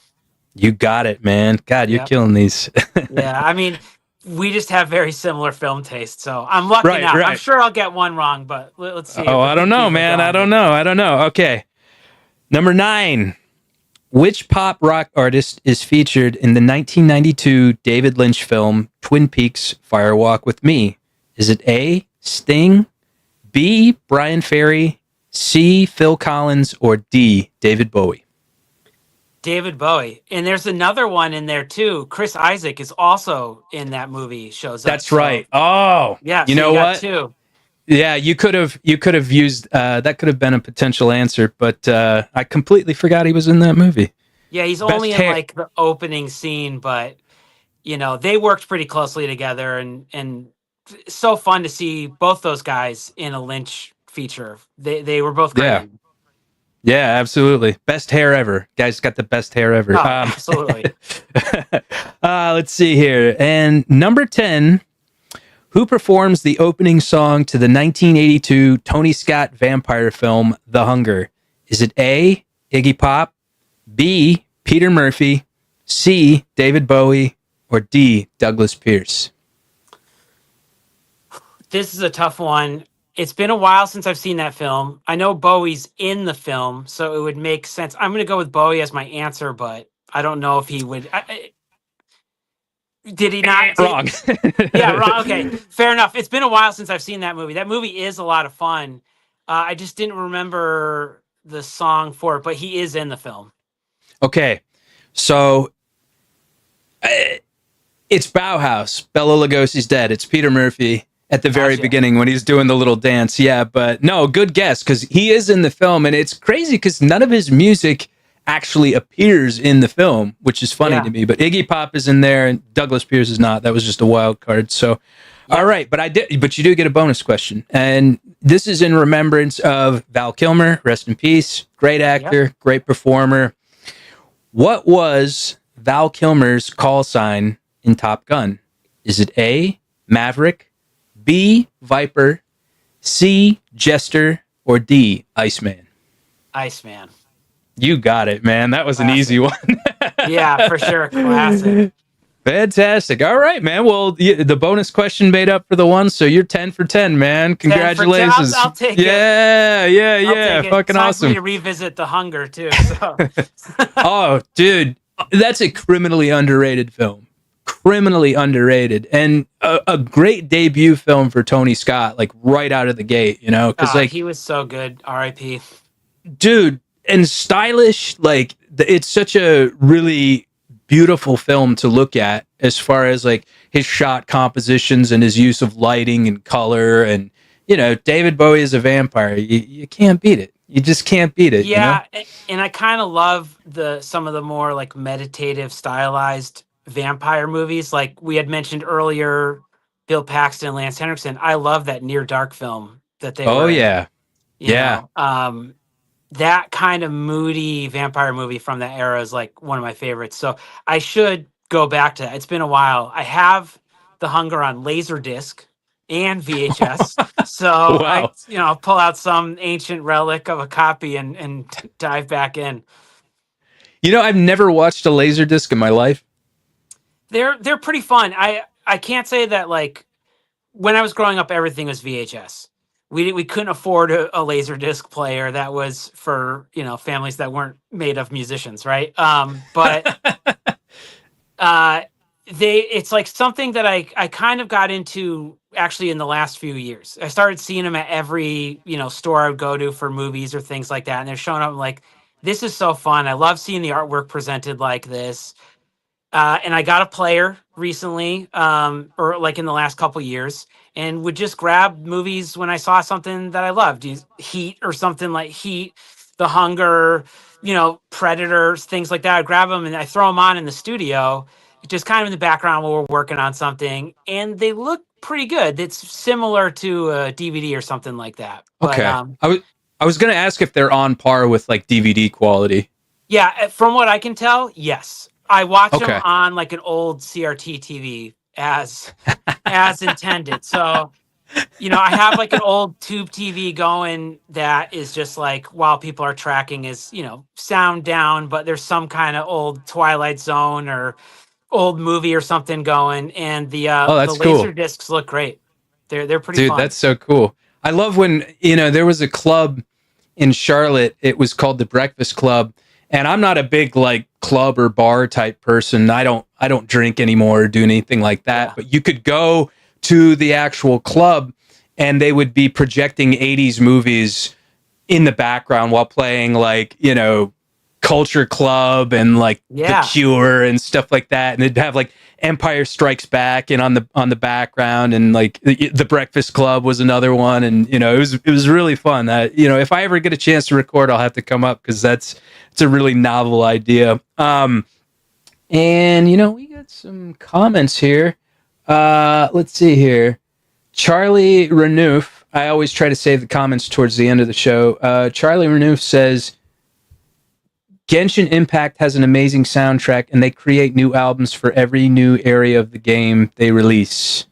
You got it, man. God, you're killing these. Yeah, I mean, we just have very similar film tastes, so I'm lucky now. Right. I'm sure I'll get one wrong, but let's see. Oh, I don't know, man. I don't know. Okay. Number 9. Which pop rock artist is featured in the 1992 David Lynch film Twin Peaks Fire Walk with Me? Is it A, Sting, B, Brian Ferry, C, Phil Collins, or D, David Bowie? David Bowie. And there's another one in there too. Chris Isaac is also in that movie, shows up. That's right. Oh, yeah. You know what? Two. Yeah, you could have used that could have been a potential answer, but I completely forgot he was in that movie. Yeah, he's only in like the opening scene, but they worked pretty closely together, and so fun to see both those guys in a Lynch feature. They were both great. Yeah, absolutely. Best hair ever. Guy's got the best hair ever. Oh, absolutely. Let's see here. And number 10, Who performs the opening song to the 1982 Tony Scott vampire film, The Hunger? Is it A, Iggy Pop, B, Peter Murphy, C, David Bowie, or D, Douglas Pierce? This is a tough one. It's been a while since I've seen that film. I know Bowie's in the film, so it would make sense. I'm going to go with Bowie as my answer, but I don't know if he would. Did he not? Wrong. Yeah, wrong. Okay, fair enough. It's been a while since I've seen that movie. That movie is a lot of fun. I just didn't remember the song for it, but he is in the film. Okay, so it's Bauhaus. Bela Lugosi's dead. It's Peter Murphy at the very beginning when he's doing the little dance. Yeah, but no, good guess, because he is in the film, and it's crazy because none of his music actually appears in the film, which is funny to me. But Iggy Pop is in there, and Douglas Pierce is not. That was just a wild card. So, all right, but you do get a bonus question, and this is in remembrance of Val Kilmer. Rest in peace. Great actor, great performer. What was Val Kilmer's call sign in Top Gun? Is it A, Maverick, B, Viper, C, Jester, or D, Iceman? Iceman. You got it, man. That was classic. An easy one. Yeah, for sure. Classic. Fantastic. All right, man. Well, the bonus question made up for the one, so you're 10 for 10, man. Congratulations. 10 I'll take it. Yeah. Fucking time awesome. For me to revisit The Hunger, too. So. Oh, dude. That's a criminally underrated film. Criminally underrated. And a great debut film for Tony Scott, like right out of the gate, you know? Because he was so good. R.I.P. Dude, and stylish, like it's such a really beautiful film to look at as far as like his shot compositions and his use of lighting and color. And you know, David Bowie is a vampire. You can't beat it. You just can't beat it. Yeah, you know? And I kind of love some of the more like meditative stylized vampire movies, like we had mentioned earlier, Bill Paxton, Lance Henriksen. I love that Near Dark film that they were in, you know? That kind of moody vampire movie from that era is like one of my favorites. So I should go back to that. It's been a while. I have The Hunger on Laserdisc and VHS. So wow. I'll pull out some ancient relic of a copy and dive back in. You know, I've never watched a Laserdisc in my life. They're pretty fun. I can't say that like when I was growing up, everything was VHS. We couldn't afford a Laserdisc player that was for, you know, families that weren't made of musicians, right? But it's like something that I kind of got into actually in the last few years. I started seeing them at every, you know, store I would go to for movies or things like that, and they're showing up. I'm like, this is so fun. I love seeing the artwork presented like this. And I got a player recently, or like in the last couple years, and would just grab movies when I saw something that I loved. Heat or something like Heat, The Hunger, you know, Predators, things like that. I grab them and I throw them on in the studio, just kind of in the background while we're working on something. And they look pretty good. It's similar to a DVD or something like that. Okay. But, I was going to ask if they're on par with like DVD quality. Yeah, from what I can tell, yes. I watch them on like an old CRT TV as intended. So, you know, I have like an old tube TV going that is just like while people are tracking is, you know, sound down, but there's some kind of old Twilight Zone or old movie or something going, and the laser discs look great. They're pretty fun. Dude, that's so cool. I love when, you know, there was a club in Charlotte. It was called the Breakfast Club. And I'm not a big like club or bar type person. I don't drink anymore or do anything like that. Yeah. But you could go to the actual club and they would be projecting 80s movies in the background while playing like, you know, Culture Club and like The Cure and stuff like that. And they'd have like Empire Strikes Back and on the background, and like the Breakfast Club was another one. And you know, it was really fun. You know, if I ever get a chance to record, I'll have to come up because it's a really novel idea. And you know, we got some comments here. Let's see here. Charlie Renouf. I always try to save the comments towards the end of the show. Charlie Renouf says, Genshin Impact has an amazing soundtrack, and they create new albums for every new area of the game they release.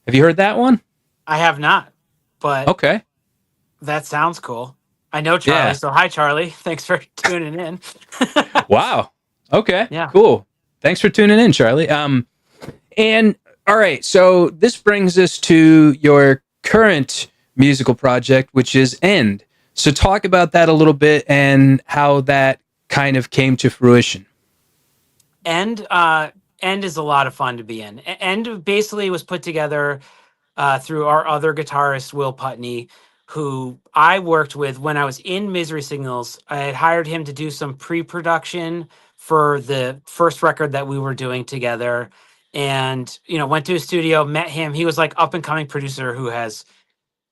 Have you heard that one? I have not, but Okay. that sounds cool. I know Charlie, Yeah. so hi Charlie. Thanks for tuning in. Wow. Okay. Yeah. Cool. Thanks for tuning in, Charlie. And all right, so this brings us to your current musical project, which is End. So talk about that a little bit and how that kind of came to fruition. End End is a lot of fun to be in. End basically was put together through our other guitarist, Will Putney, who I worked with when I was in Misery Signals. I had hired him to do some pre production for the first record that we were doing together. And, went to his studio, met him. He was like up and coming producer who has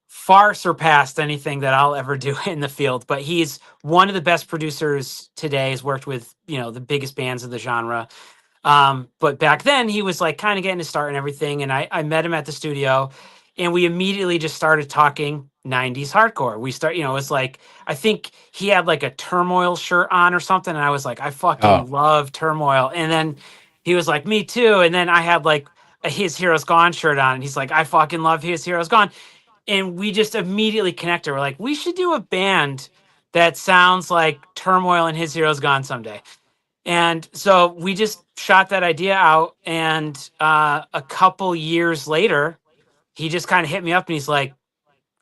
far surpassed anything that I'll ever do in the field. But he's one of the best producers today. He's worked with, the biggest bands of the genre. But back then he was like kind of getting his start and everything. And I met him at the studio and we immediately just started talking 90s hardcore. It was like, I think he had like a Turmoil shirt on or something. And I was like, I Oh, fucking love Turmoil. And then he was like, me too. And then I had like a His Heroes Gone shirt on. And he's like, I fucking love His Heroes Gone. And we just immediately connected. We're like, we should do a band that sounds like Turmoil and His Heroes Gone someday. And so we just shot that idea out. And a couple years later, he just kind of hit me up and he's like,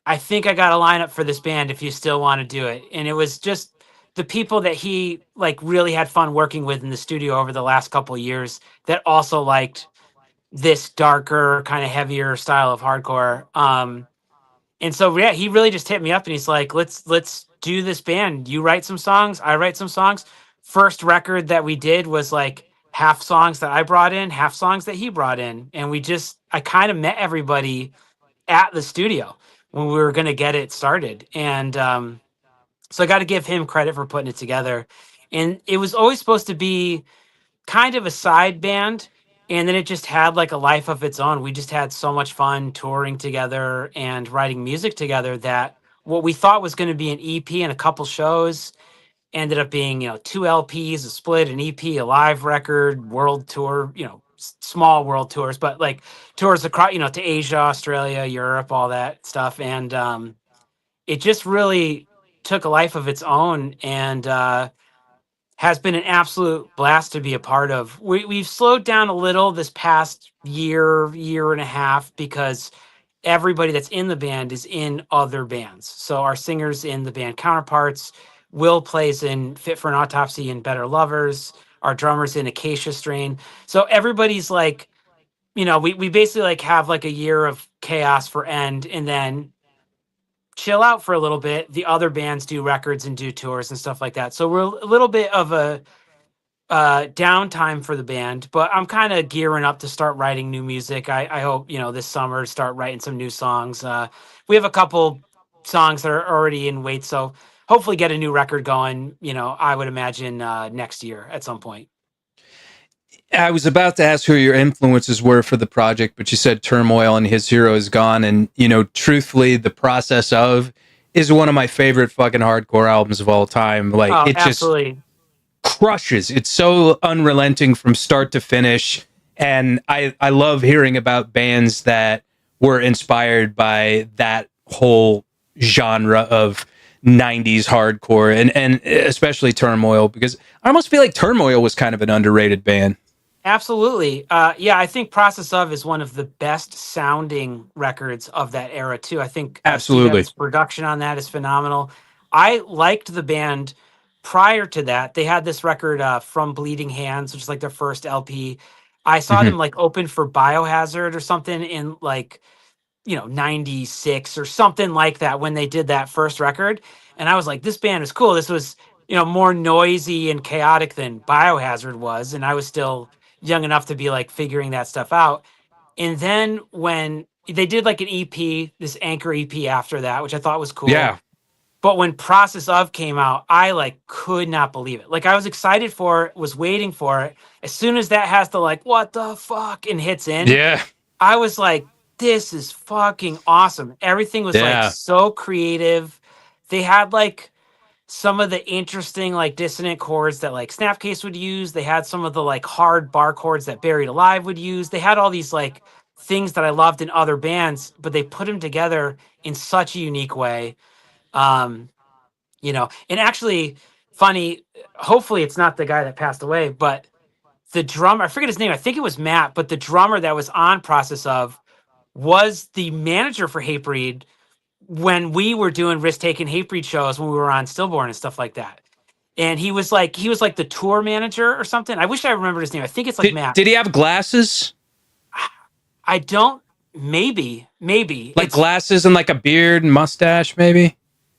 I think I got a lineup for this band if you still want to do it. And it was just the people that he like really had fun working with in the studio over the last couple years that also liked this darker, kind of heavier style of hardcore. And so yeah, he really just hit me up and he's like, let's do this band. You write some songs, I write some songs. First record that we did was like half songs that I brought in, half songs that he brought in. And I kind of met everybody at the studio when we were going to get it started. And so I got to give him credit for putting it together. And it was always supposed to be kind of a side band, and then it just had like a life of its own. We just had so much fun touring together and writing music together that what we thought was going to be an EP and a couple shows ended up being, two LPs, a split, an EP, a live record, world tour, small world tours, but like tours across, to Asia, Australia, Europe, all that stuff. And it just really took a life of its own. And has been an absolute blast to be a part of. We've slowed down a little this past year and a half, because everybody that's in the band is in other bands. So our singer's in the band Counterparts. Will plays in Fit for an Autopsy and Better Lovers. Our drummer's in Acacia Strain. So everybody's like, we basically like have like a year of chaos for End and then chill out for a little bit. The other bands do records and do tours and stuff like that. So we're a little bit of a downtime for the band, but I'm kind of gearing up to start writing new music. I hope, this summer start writing some new songs. We have a couple songs that are already in wait, so hopefully get a new record going, I would imagine next year at some point. I was about to ask who your influences were for the project, but you said Turmoil and His Hero Is Gone. And, truthfully, The Process of is one of my favorite fucking hardcore albums of all time. Like, Oh, it just absolutely. crushes. It's so unrelenting from start to finish. And I love hearing about bands that were inspired by that whole genre of 90s hardcore and especially Turmoil, because I almost feel like Turmoil was kind of an underrated band. Absolutely. Yeah, I think Process of is one of the best sounding records of that era, too. I think Steve Absolutely. Evans' production on that is phenomenal. I liked the band prior to that. They had this record, From Bleeding Hands, which is like their first LP. I saw Mm-hmm. them like open for Biohazard or something in like, 96 or something like that when they did that first record. And I was like, this band is cool. This was, more noisy and chaotic than Biohazard was. And I was still young enough to be like figuring that stuff out. And then when they did like an EP, this Anchor EP after that, which I thought was cool. Yeah. But when Process of came out, I like could not believe it. Like I was excited for it, was waiting for it. As soon as that has to like, what the fuck, and hits in, Yeah. I was like, this is fucking awesome. Everything was like Yeah. so creative. They had like some of the interesting like dissonant chords that like Snapcase would use. They had some of the like hard bar chords that Buried Alive would use. They had all these like things that I loved in other bands, but they put them together in such a unique way. Um, and actually, funny. Hopefully, it's not the guy that passed away, but the drummer. I forget his name. I think it was Matt, but the drummer that was on Process of was the manager for Hatebreed when we were doing Risk Taking Hatebreed shows when we were on Stillborn and stuff like that. And he was like the tour manager or something. I wish I remembered his name. I think it's like Matt. Did he have glasses? I don't. Maybe Like it's glasses and like a beard and mustache, maybe?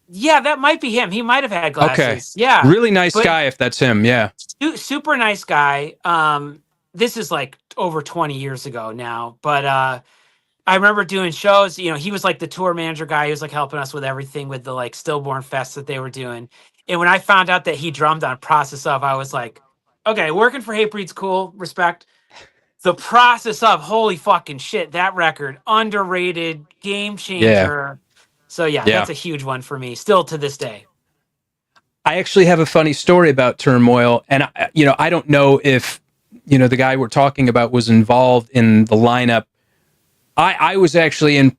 yeah. That might be him. He might have had Okay. glasses. Yeah, Really nice but guy if that's him. Yeah. super nice guy. This is like over 20 years ago now, but I remember doing shows. He was like the tour manager guy. He was like helping us with everything with the like Stillborn Fest that they were doing. And when I found out that he drummed on Process of, I was like, okay, working for Hatebreed's cool, respect. The Process of, holy fucking shit, that record, underrated, game Yeah. changer. So yeah, Yeah. that's a huge one for me, still to this day. I actually have a funny story about Turmoil, and I don't know if the guy we're talking about was involved in the lineup. I was actually in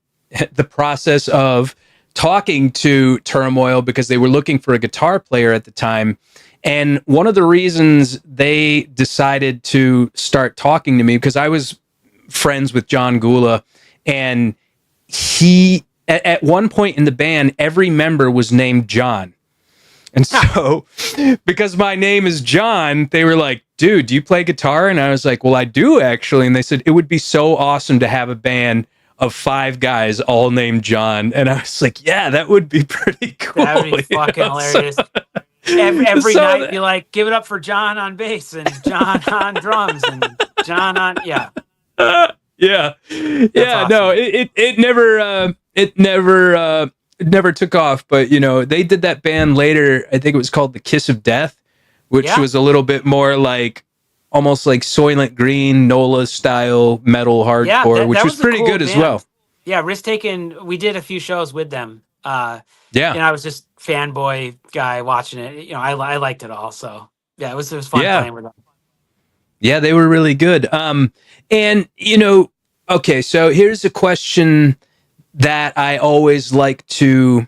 the process of talking to Turmoil because they were looking for a guitar player at the time, and one of the reasons they decided to start talking to me because I was friends with John Gula, and he at one point in the band, every member was named John. And so, because my name is John, they were like, dude, do you play guitar? And I was like, well, I do actually. And they said, it would be so awesome to have a band of 5 guys all named John. And I was like, yeah, that would be pretty cool. That would be fucking hilarious. Every night, be like, give it up for John on bass and John on drums and John on, yeah. Yeah. Awesome. No, it never took off, but they did that band later. I think it was called The Kiss of Death, which was a little bit more like almost like Soylent Green, NOLA style metal hardcore, which was pretty good as well. Yeah, Risk Taken, we did a few shows with them. Yeah. And I was just fanboy guy watching it. I liked it all. So yeah, it was fun playing with them. Yeah, they were really good. And okay, so here's a question that I always like to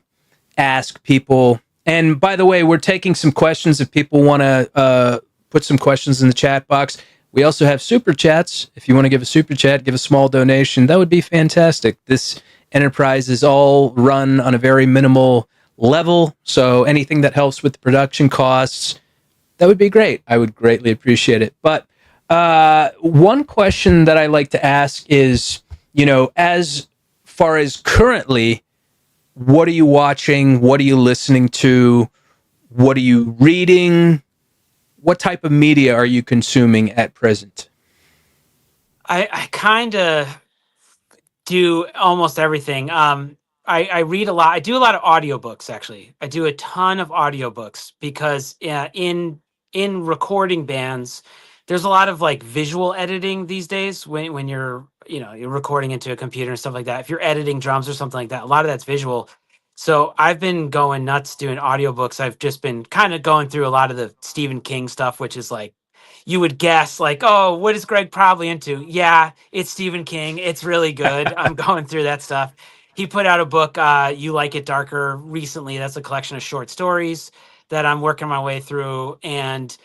ask people. And by the way, we're taking some questions if people want to put some questions in the chat box. We also have super chats. If you want to give a super chat, give a small donation, that would be fantastic. This enterprise is all run on a very minimal level, so anything that helps with the production costs, that would be great. I would greatly appreciate it. But one question that I like to ask is, as far as currently, what are you watching? What are you listening to? What are you reading? What type of media are you consuming at present? I kind of do almost everything. I read a lot. I do a lot of audiobooks, actually. I do a ton of audiobooks because in recording bands, there's a lot of like visual editing these days when you're recording into a computer and stuff like that. If you're editing drums or something like that, a lot of that's visual. So I've been going nuts doing audiobooks. I've just been kind of going through a lot of the Stephen King stuff, which is like, you would guess like, oh, what is Greg probably into? Yeah, it's Stephen King. It's really good. I'm going through that stuff. He put out a book, You Like It Darker, recently. That's a collection of short stories that I'm working my way through and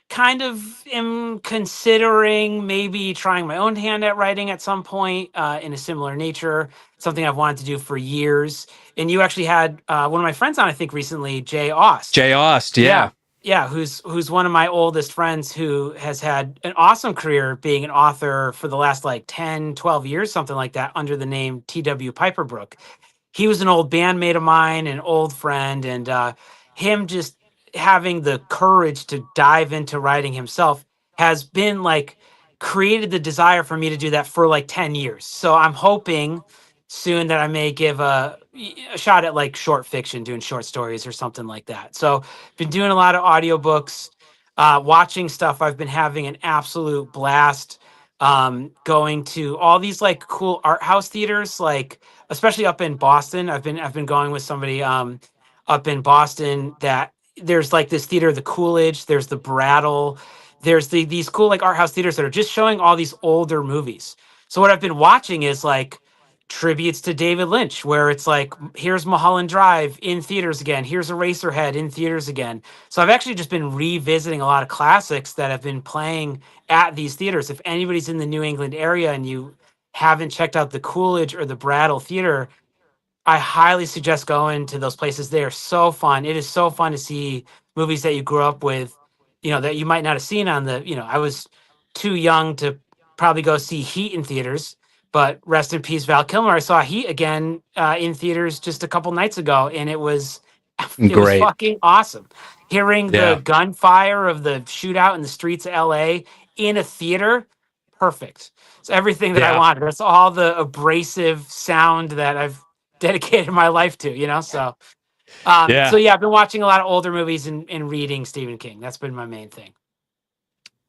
kind of am considering maybe trying my own hand at writing at some point in a similar nature, something I've wanted to do for years. And you actually had one of my friends on, I think recently, Jay Aust. Jay Aust, yeah. Yeah, who's one of my oldest friends who has had an awesome career being an author for the last like 10, 12 years, something like that, under the name T.W. Piperbrook. He was an old bandmate of mine, an old friend, and him just having the courage to dive into writing himself has been like created the desire for me to do that for like 10 years. So I'm hoping soon that I may give a shot at like short fiction, doing short stories or something like that. So been doing a lot of audiobooks, watching stuff. I've been having an absolute blast going to all these like cool art house theaters, like especially up in Boston. I've been going with somebody up in Boston that there's like this theater, the Coolidge, there's the Brattle, there's these cool like art house theaters that are just showing all these older movies. So what I've been watching is like tributes to David Lynch, where it's like, here's Mulholland Drive in theaters again. Here's Eraserhead in theaters again. So I've actually just been revisiting a lot of classics that have been playing at these theaters. If anybody's in the New England area and you haven't checked out the Coolidge or the Brattle Theater, I highly suggest going to those places. They are so fun. It is so fun to see movies that you grew up with, that you might not have seen on the, I was too young to probably go see Heat in theaters, but rest in peace, Val Kilmer. I saw Heat again in theaters just a couple nights ago, and it was Great. fucking awesome. Hearing the Yeah. gunfire of the shootout in the streets of LA in a theater, perfect. It's everything that I Yeah. wanted. That's all the abrasive sound that I've dedicated my life to. So Yeah. yeah, I've been watching a lot of older movies and reading Stephen King. That's been my main thing.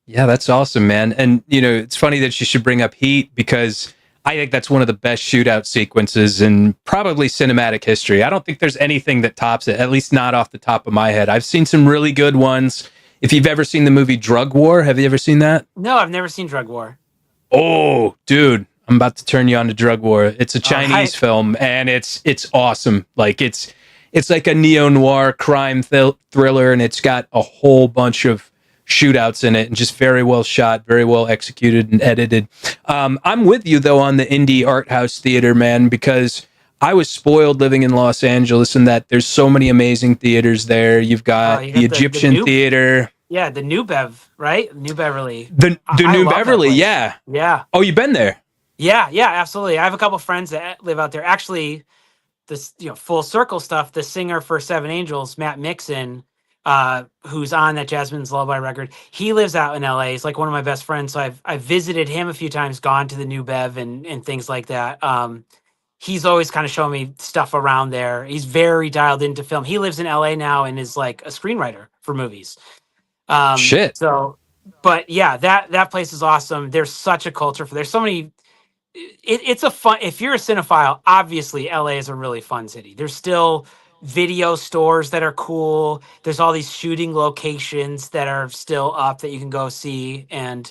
Yeah, that's awesome, man. And it's funny that you should bring up Heat because I think that's one of the best shootout sequences in probably cinematic history. I don't think there's anything that tops it, at least not off the top of my head. I've seen some really good ones. If you've ever seen the movie Drug War, have you ever seen that? No, I've never seen Drug War. Oh, dude, I'm about to turn you on to Drug War. It's a All Chinese right. film, and it's awesome. Like it's like a neo noir crime thriller, and it's got a whole bunch of shootouts in it, and just very well shot, very well executed and edited. I'm with you though on the indie art house theater, man, because I was spoiled living in Los Angeles, and that there's so many amazing theaters there. You've got You the got Egyptian Theater. Yeah, the New Bev, right? New Beverly. The I New love that Beverly, place. yeah. Yeah. Oh, you've been there? Yeah, absolutely. I have a couple friends that live out there. Actually, this full circle stuff. The singer for Seven Angels, Matt Mixon, who's on that Jasmine's Lullaby record, he lives out in LA. He's like one of my best friends. So I've visited him a few times, gone to the New Bev and things like that. He's always kind of showing me stuff around there. He's very dialed into film. He lives in LA now and is like a screenwriter for movies. Shit. So, but yeah, that place is awesome. There's such a culture there's so many. It's a fun, if you're a cinephile, obviously LA is a really fun city. There's still video stores that are cool. There's all these shooting locations that are still up that you can go see. And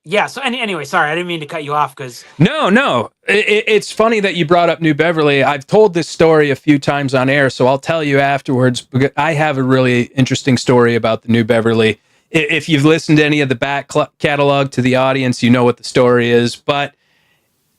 yeah, so anyway, sorry, I didn't mean to cut you off because No. It's funny that you brought up New Beverly. I've told this story a few times on air, so I'll tell you afterwards. Because I have a really interesting story about the New Beverly. If you've listened to any of the back catalog to the audience, you know what the story is. But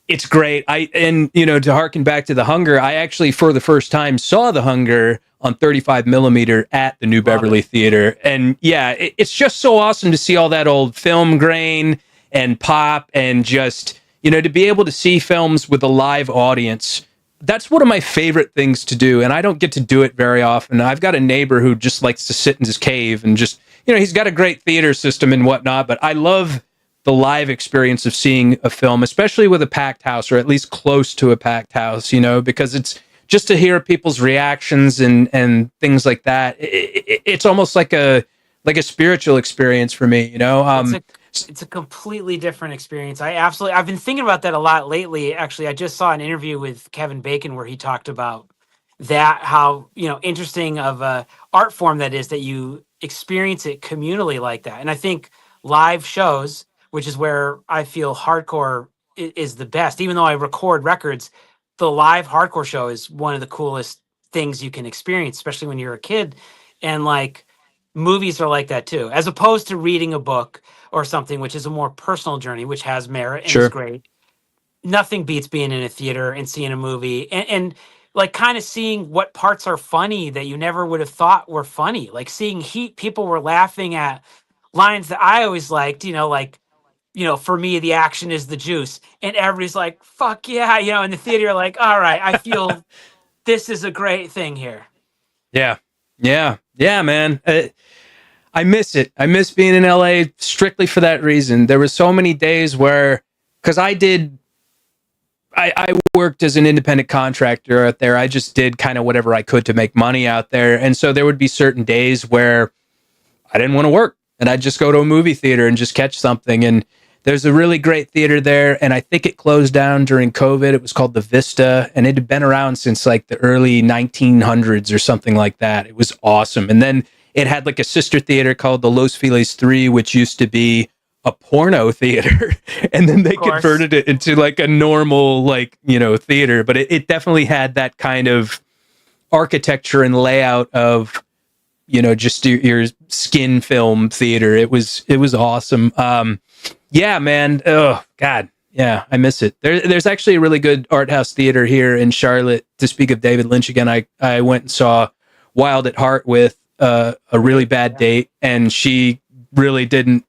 it's great. To harken back to The Hunger, I actually, for the first time, saw The Hunger on 35 millimeter at the New Beverly Theater. And yeah, it's just so awesome to see all that old film grain and pop, and just, to be able to see films with a live audience. That's one of my favorite things to do, and I don't get to do it very often. I've got a neighbor who just likes to sit in his cave and just, he's got a great theater system and whatnot, but I love the live experience of seeing a film, especially with a packed house, or at least close to a packed house, because it's just to hear people's reactions and things like that. It's almost like a spiritual experience for me, it's a completely different experience. I've been thinking about that a lot lately. Actually, I just saw an interview with Kevin Bacon where he talked about that, how, interesting of a art form that is, that you experience it communally like that. And I think live shows, which is where I feel hardcore is the best, even though I record records, the live hardcore show is one of the coolest things you can experience, especially when you're a kid. And like, movies are like that too, as opposed to reading a book or something, which is a more personal journey, which has merit and is great. Nothing beats being in a theater and seeing a movie and like kind of seeing what parts are funny that you never would have thought were funny. Like seeing Heat, people were laughing at lines that I always liked, for me, the action is the juice. And everybody's like, fuck yeah, in the theater, like, all right, I feel this is a great thing here. Yeah, man. I miss it. I miss being in LA strictly for that reason. There were so many days where, because I worked as an independent contractor out there. I just did kind of whatever I could to make money out there. And so there would be certain days where I didn't want to work, and I'd just go to a movie theater and just catch something. And there's a really great theater there, and I think it closed down during COVID. It was called the Vista, and it had been around since like the early 1900s or something like that. It was awesome. And then it had like a sister theater called the Los Feliz 3, which used to be a porno theater and then they Of course. converted it into like a normal, like, theater. But it definitely had that kind of architecture and layout of, just your skin film theater. It was awesome. Yeah, man. Oh God. Yeah, I miss it. There's actually a really good art house theater here in Charlotte. To speak of David Lynch again, I went and saw Wild at Heart with a really bad date, and she really didn't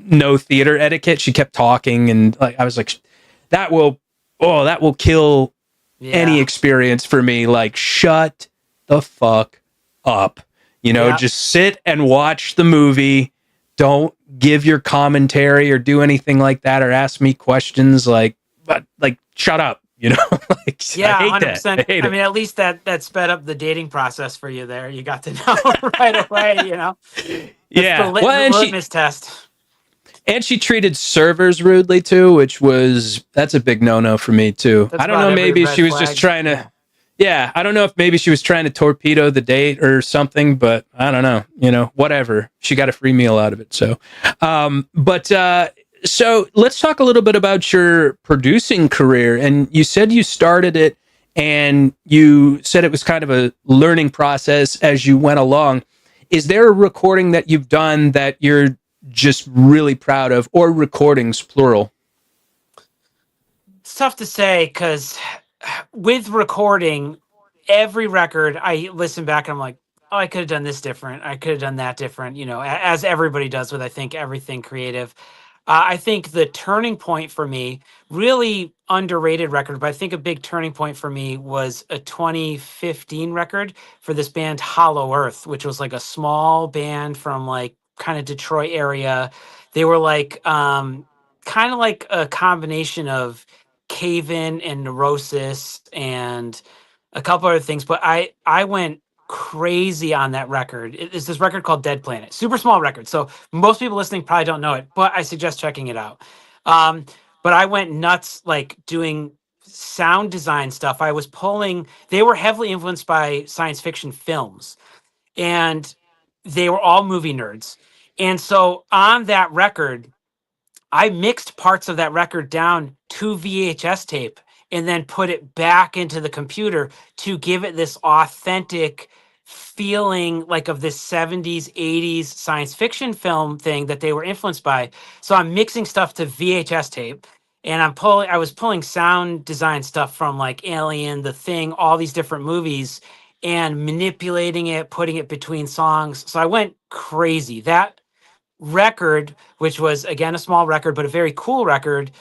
know theater etiquette. She kept talking, and like I was like, that will kill any Yeah. experience for me. Like, shut the fuck up. Yeah. Just sit and watch the movie. Don't give your commentary or do anything like that or ask me questions. Like shut up. Like, I Yeah, hate that. I 100%. hate I it. mean, at least that sped up the dating process for you there. You got to know right away. That's the Yeah. Well, and she litmus test. and she treated servers rudely too, that's a big no-no for me too. That's I don't about know, every maybe she red was just flag. trying to. Yeah. Yeah, I don't know if maybe she was trying to torpedo the date or something, but I don't know. Whatever. She got a free meal out of it. So let's talk a little bit about your producing career. And you said you started it, and you said it was kind of a learning process as you went along. Is there a recording that you've done that you're just really proud of, or recordings plural? It's tough to say because with recording, every record I listen back and I'm like, oh, I could have done this different. I could have done that different, as everybody does with, I think, everything creative. I think the turning point for me, really underrated record, but I think a big turning point for me was a 2015 record for this band Hollow Earth, which was like a small band from like kind of Detroit area. They were like kind of like a combination of Cave In and Neurosis and a couple other things, but I went crazy on that record. It is this record called Dead Planet. Super small record. So most people listening probably don't know it, but I suggest checking it out. Um, but I went nuts like doing sound design stuff. They were heavily influenced by science fiction films, and they were all movie nerds. And so on that record, I mixed parts of that record down to VHS tape and then put it back into the computer to give it this authentic feeling like of this 70s, 80s science fiction film thing that they were influenced by. So I'm mixing stuff to VHS tape, and I was pulling sound design stuff from like Alien, The Thing, all these different movies, and manipulating it, putting it between songs. So I went crazy. That record, which was again a small record but a very cool record,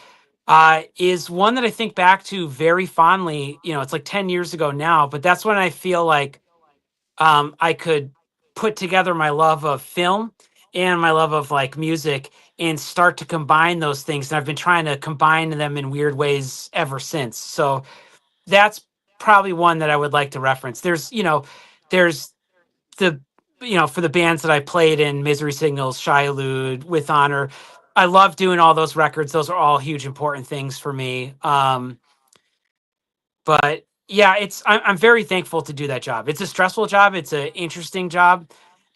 is one that I think back to very fondly. It's like 10 years ago now, but that's when I feel like I could put together my love of film and my love of like music and start to combine those things. And I've been trying to combine them in weird ways ever since. So that's probably one that I would like to reference. There's the for the bands that I played in, Misery Signals, SHAI HULUD, With Honor. I love doing all those records. Those are all huge important things for me. But yeah, I'm very thankful to do that job. It's a stressful job. It's an interesting job,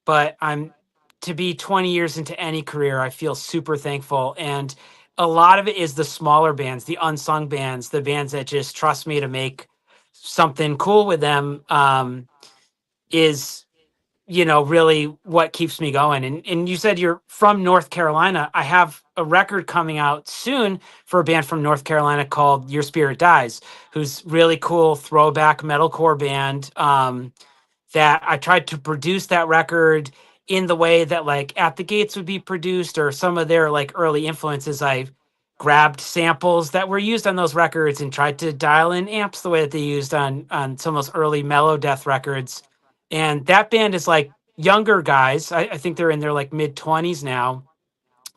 but I'm to be 20 years into any career, I feel super thankful. And a lot of it is the smaller bands, the unsung bands, the bands that just trust me to make something cool with them. Is really what keeps me going. And you said you're from North Carolina. I have a record coming out soon for a band from North Carolina called Your Spirit Dies, who's really cool throwback metalcore band. That I tried to produce that record in the way that like At the Gates would be produced, or some of their like early influences. I grabbed samples that were used on those records and tried to dial in amps the way that they used on some of those early mellow death records. And that band is like younger guys. I think they're in their like mid 20s now,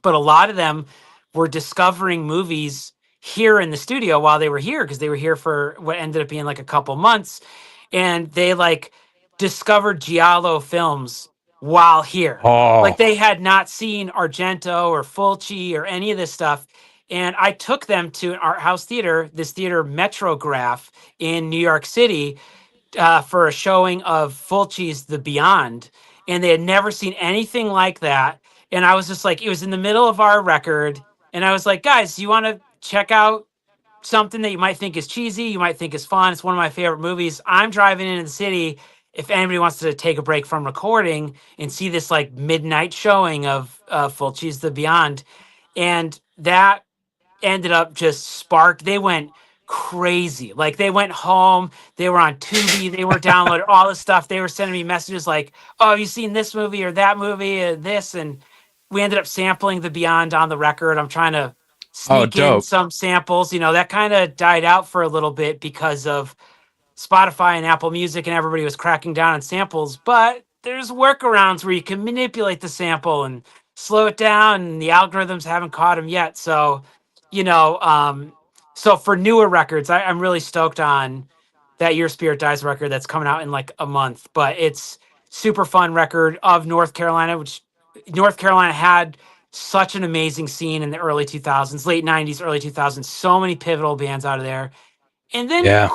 but a lot of them were discovering movies here in the studio while they were here, because they were here for what ended up being like a couple months, and they like discovered giallo films while here. Like Oh, they had not seen Argento or Fulci or any of this stuff. And I took them to an art house theater, this theater Metrograph in New York City, for a showing of Fulci's The Beyond, and they had never seen anything like that. And I was just like, it was in the middle of our record. And I was like, guys, you want to check out something that you might think is cheesy, you might think is fun? It's one of my favorite movies. I'm driving into the city. If anybody wants to take a break from recording and see this like midnight showing of Fulci's The Beyond, and that ended up just sparked. They went crazy. Like they went home. They were on Tubi. They were downloading all this stuff. They were sending me messages like, "Oh, have you seen this movie or that movie? This." And we ended up sampling The Beyond on the record. I'm trying to Oh, sneak in dope. some samples. You know, that kind of died out for a little bit because of Spotify and Apple Music, and everybody was cracking down on samples. But there's workarounds where you can manipulate the sample and slow it down, and the algorithms haven't caught them yet. So, you know, so for newer records, I'm really stoked on that Your Spirit Dies record that's coming out in like a month. But it's super fun record of North Carolina, which North Carolina had such an amazing scene in the early 2000s, late 90s, early 2000s. So many pivotal bands out of there, and then Yeah.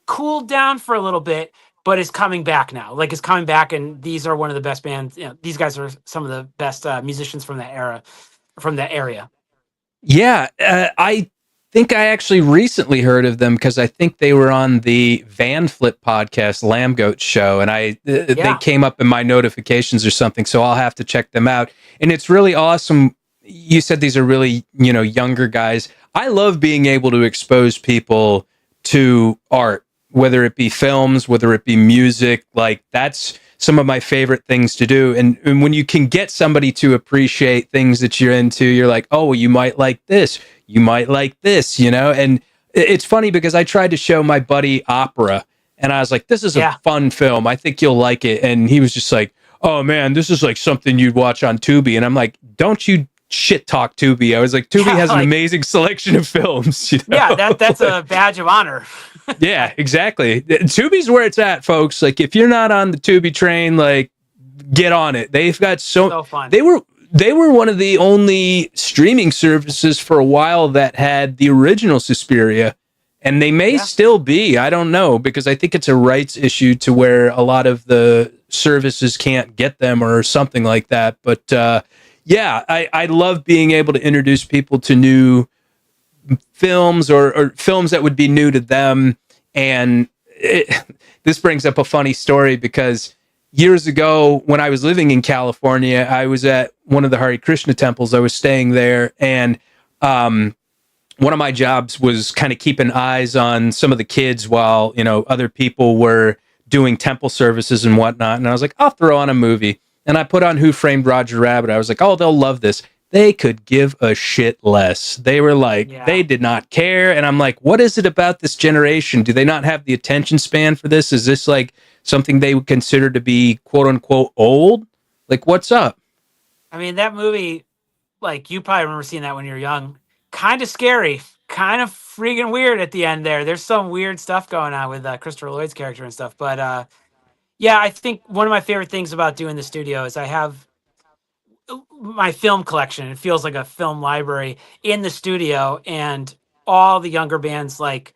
cooled down for a little bit, but is coming back now. Like is coming back, and these are one of the best bands. You know, these guys are some of the best musicians from that era, from that area. Yeah, I think I actually recently heard of them because I think they were on the Van Flip podcast, Lamb Goat show, and they Yeah, came up in my notifications or something. So I'll have to check them out. And it's really awesome. You said these are really younger guys. I love being able to expose people to art, whether it be films, whether it be music. Like that's some of my favorite things to do. And when you can get somebody to appreciate things that you're into, you're like, oh, well, you might like this, you might like this, And it's funny because I tried to show my buddy Opera, and I was like, this is a yeah. fun film. I think you'll like it. And he was just like, oh man, this is like something you'd watch on Tubi. And I'm like, don't you shit talk Tubi. I was like, Tubi Yeah, has an like amazing selection of films, yeah, that's a badge of honor. Yeah, exactly. Tubi's where it's at, folks. Like if you're not on the Tubi train, like get on it. They've got So fun. they were one of the only streaming services for a while that had the original Suspiria, and they may Yeah. still be. I don't know because I think it's a rights issue to where a lot of the services can't get them or something like that. But yeah, I love being able to introduce people to new films or films that would be new to them. And this brings up a funny story because years ago when I was living in California, I was at one of the Hare Krishna temples. I was staying there, and one of my jobs was kind of keeping eyes on some of the kids while other people were doing temple services and whatnot. And I was like, I'll throw on a movie, and I put on Who Framed Roger Rabbit. I was like, oh, they'll love this. They could give a shit less. They were like, Yeah. they did not care. And I'm like, what is it about this generation? Do they not have the attention span for this? Is this like something they would consider to be quote unquote old? Like, what's up? I mean, that movie, like you probably remember seeing that when you were young. Kind of scary, kind of freaking weird at the end there. There's some weird stuff going on with Christopher Lloyd's character and stuff. But yeah, I think one of my favorite things about doing the studio is I have my film collection. It feels like a film library in the studio, and all the younger bands like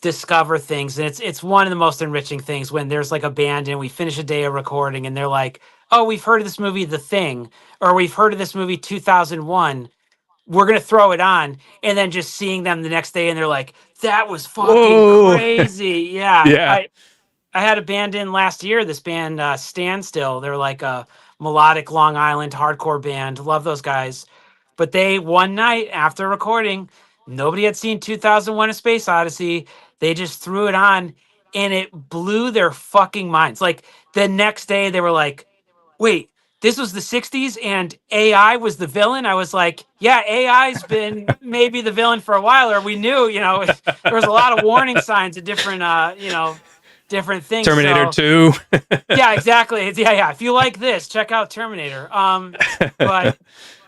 discover things, and it's one of the most enriching things when there's like a band and we finish a day of recording and they're like, oh, we've heard of this movie The Thing, or we've heard of this movie 2001, we're gonna throw it on. And then just seeing them the next day and they're like, that was fucking Whoa. crazy. Yeah, Yeah. I had a band in last year, this band Standstill. They're like a melodic Long Island hardcore band. Love those guys. But they, one night after recording, nobody had seen 2001: A Space Odyssey. They just threw it on, and it blew their fucking minds. Like the next day they were like, wait, this was the 60s and AI was the villain? I was like, yeah, AI's been maybe the villain for a while, or we knew, there was a lot of warning signs of different different things. Terminator So 2. yeah, exactly. Yeah. If you like this, check out Terminator. But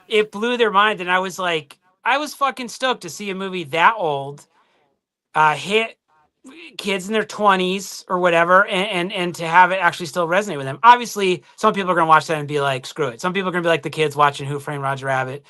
it blew their mind, and I was like, I was fucking stoked to see a movie that old hit kids in their 20s or whatever, and to have it actually still resonate with them. Obviously, some people are gonna watch that and be like, screw it. Some people are gonna be like the kids watching Who Framed Roger Rabbit.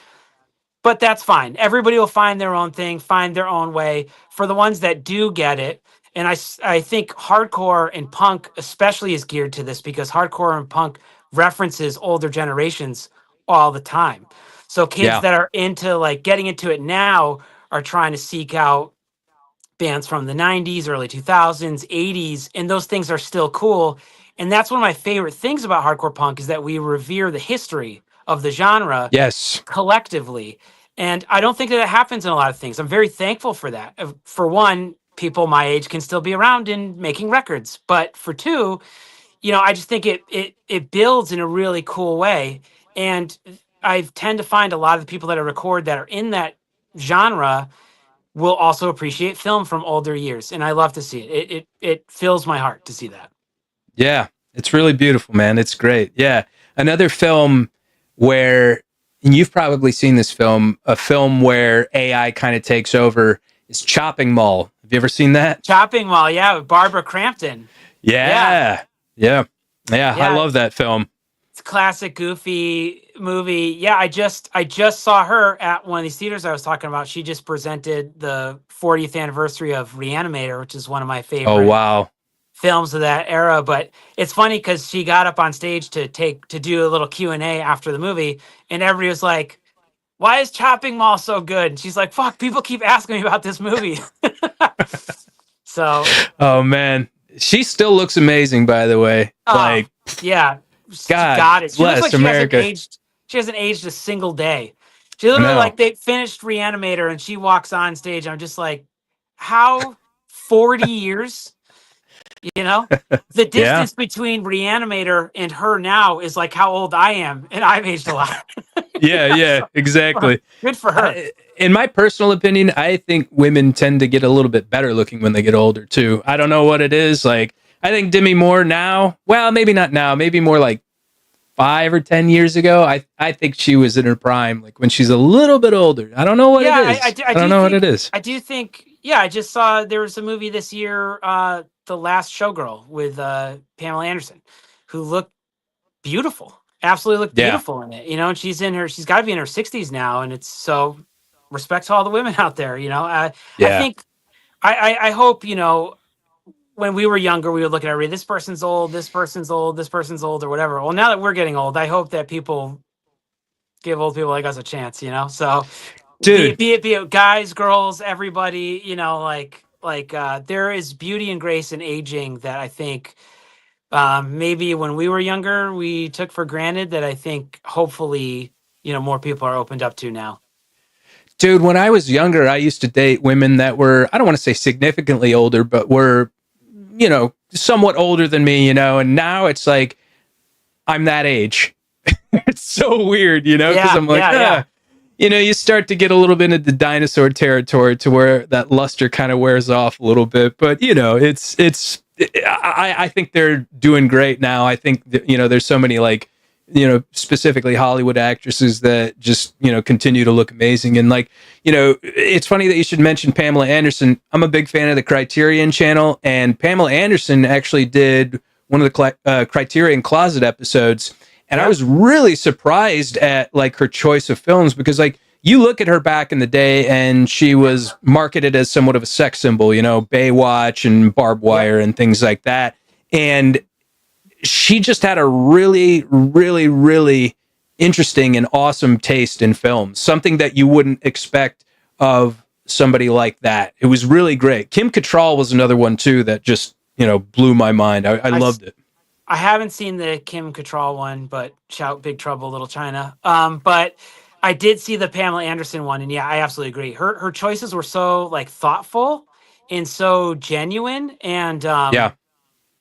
But that's fine. Everybody will find their own thing, find their own way. For the ones that do get it, and I think hardcore and punk especially is geared to this, because hardcore and punk references older generations all the time. So kids Yeah. that are into like getting into it now are trying to seek out bands from the 90s, early 2000s, 80s, and those things are still cool. And that's one of my favorite things about hardcore punk is that we revere the history of the genre Yes. collectively. And I don't think that it happens in a lot of things. I'm very thankful for that. For one, people my age can still be around and making records. But for two, I just think it builds in a really cool way. And I tend to find a lot of the people that I record that are in that genre will also appreciate film from older years, and I love to see it. It fills my heart to see that. Yeah. It's really beautiful, man. It's great. Yeah. Another film where, and you've probably seen this film, a film where AI kind of takes over is Chopping Mall. Have you ever seen that? Chopping Mall, yeah, with Barbara Crampton. Yeah, Yeah. Yeah. Yeah. I yeah, love that film. it's a classic, goofy movie. Yeah, I just saw her at one of these theaters I was talking about. She just presented the 40th anniversary of Reanimator, which is one of my Oh, favorite wow. films of that era. But it's funny because she got up on stage to do a little Q&A after the movie, and everybody was like, why is Chopping Mall so good? And she's like, fuck, people keep asking me about this movie. So, Oh, man. She still looks amazing, by the way. oh, Like, yeah, she God got it. She looks like bless she hasn't America. aged. She hasn't aged a single day. She I literally, know. like, they finished Reanimator and she walks on stage. I'm just like, how 40 years? You know, the Yeah. distance between Reanimator and her now is like how old I am, and I've aged a lot. Yeah. Yeah. So, Exactly. good for her. In my personal opinion, I think women tend to get a little bit better looking when they get older too. I don't know what it is. Like, I think Demi Moore now, well, maybe not now, maybe more like 5 or 10 years ago. I think she was in her prime, like when she's a little bit older. I don't know what it Yeah, is. I I don't do know what it think is. yeah, I just saw there was a movie this year, The Last Showgirl with Pamela Anderson, who looked beautiful. Absolutely looked Yeah. beautiful in it. And she's got to be in her 60s now, and it's so respect to all the women out there. I Yeah. think I hope, when we were younger, we would look at everybody, this person's old, this person's old, this person's old, or whatever. Well, now that we're getting old, I hope that people give old people like us a chance, So Dude, be it guys, girls, everybody, there is beauty and grace in aging that I think maybe when we were younger we took for granted that I think hopefully more people are opened up to now. dude, when I was younger, I used to date women that were, I don't want to say significantly older, but were, somewhat older than me, and now it's like I'm that age. It's so weird, because Yeah, I'm like, yeah, yeah. you start to get a little bit into dinosaur territory to where that luster kind of wears off a little bit. But I think they're doing great now. I think that, there's so many like, specifically Hollywood actresses that just, continue to look amazing. And like, it's funny that you should mention Pamela Anderson. I'm a big fan of the Criterion channel, and Pamela Anderson actually did one of the Criterion Closet episodes. And I Yeah, was really surprised at like her choice of films, because like you look at her back in the day and she was marketed as somewhat of a sex symbol, Baywatch and Barbed yeah. Wire and things like that. And she just had a really, really, really interesting and awesome taste in films, something that you wouldn't expect of somebody like that. It was really great. Kim Cattrall was another one too that just, blew my mind. I I loved it. I haven't seen the Kim Cattrall one, but shout Big Trouble Little China. But I did see the Pamela Anderson one, and yeah, I absolutely agree. Her choices were so like thoughtful and so genuine, and Yeah,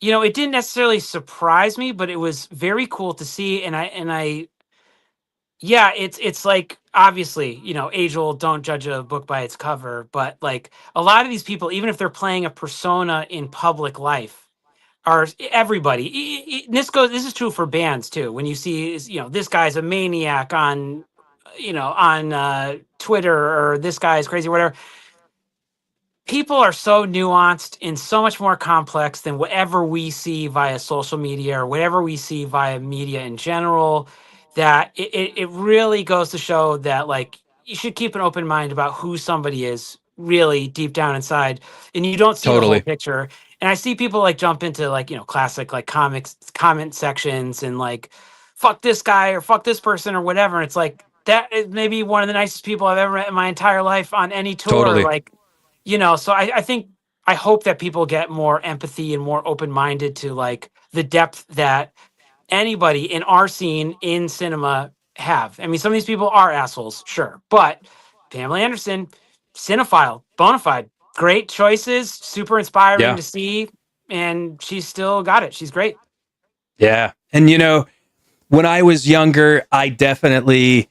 it didn't necessarily surprise me, but it was very cool to see. And I yeah, it's like obviously, age old, don't judge a book by its cover, but like a lot of these people, even if they're playing a persona in public life, are everybody. This is true for bands too. When you see, this guy's a maniac on, Twitter, or this guy's crazy, whatever. People are so nuanced and so much more complex than whatever we see via social media or whatever we see via media in general, that it really goes to show that like you should keep an open mind about who somebody is really deep down inside, and you don't see the whole totally. picture. And I see people like jump into like classic like comics comment sections and like fuck this guy or fuck this person or whatever. And it's like, that is maybe one of the nicest people I've ever met in my entire life on any tour. Totally. Like, so I think, I hope that people get more empathy and more open-minded to like the depth that anybody in our scene in cinema have. I mean, some of these people are assholes, sure, but Pamela Anderson, cinephile, bona fide, great choices, super inspiring Yeah. to see, and she's still got it. She's great. Yeah. And when I was younger, I definitely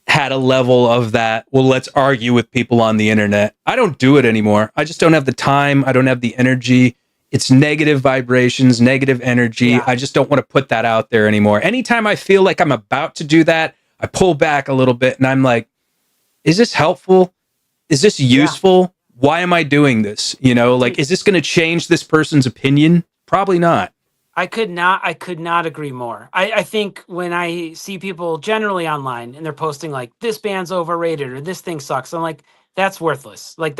had a level of that. Well, let's argue with people on the internet. I don't do it anymore. I just don't have the time. I don't have the energy. It's negative vibrations, negative energy. Yeah. I just don't want to put that out there anymore. Anytime I feel like I'm about to do that, I pull back a little bit and I'm like, is this helpful? Is this useful? Why am I doing this? Like, is this going to change this person's opinion? Probably not. I could not agree more. I think when I see people generally online and they're posting like, this band's overrated or this thing sucks, I'm like, that's worthless. Like,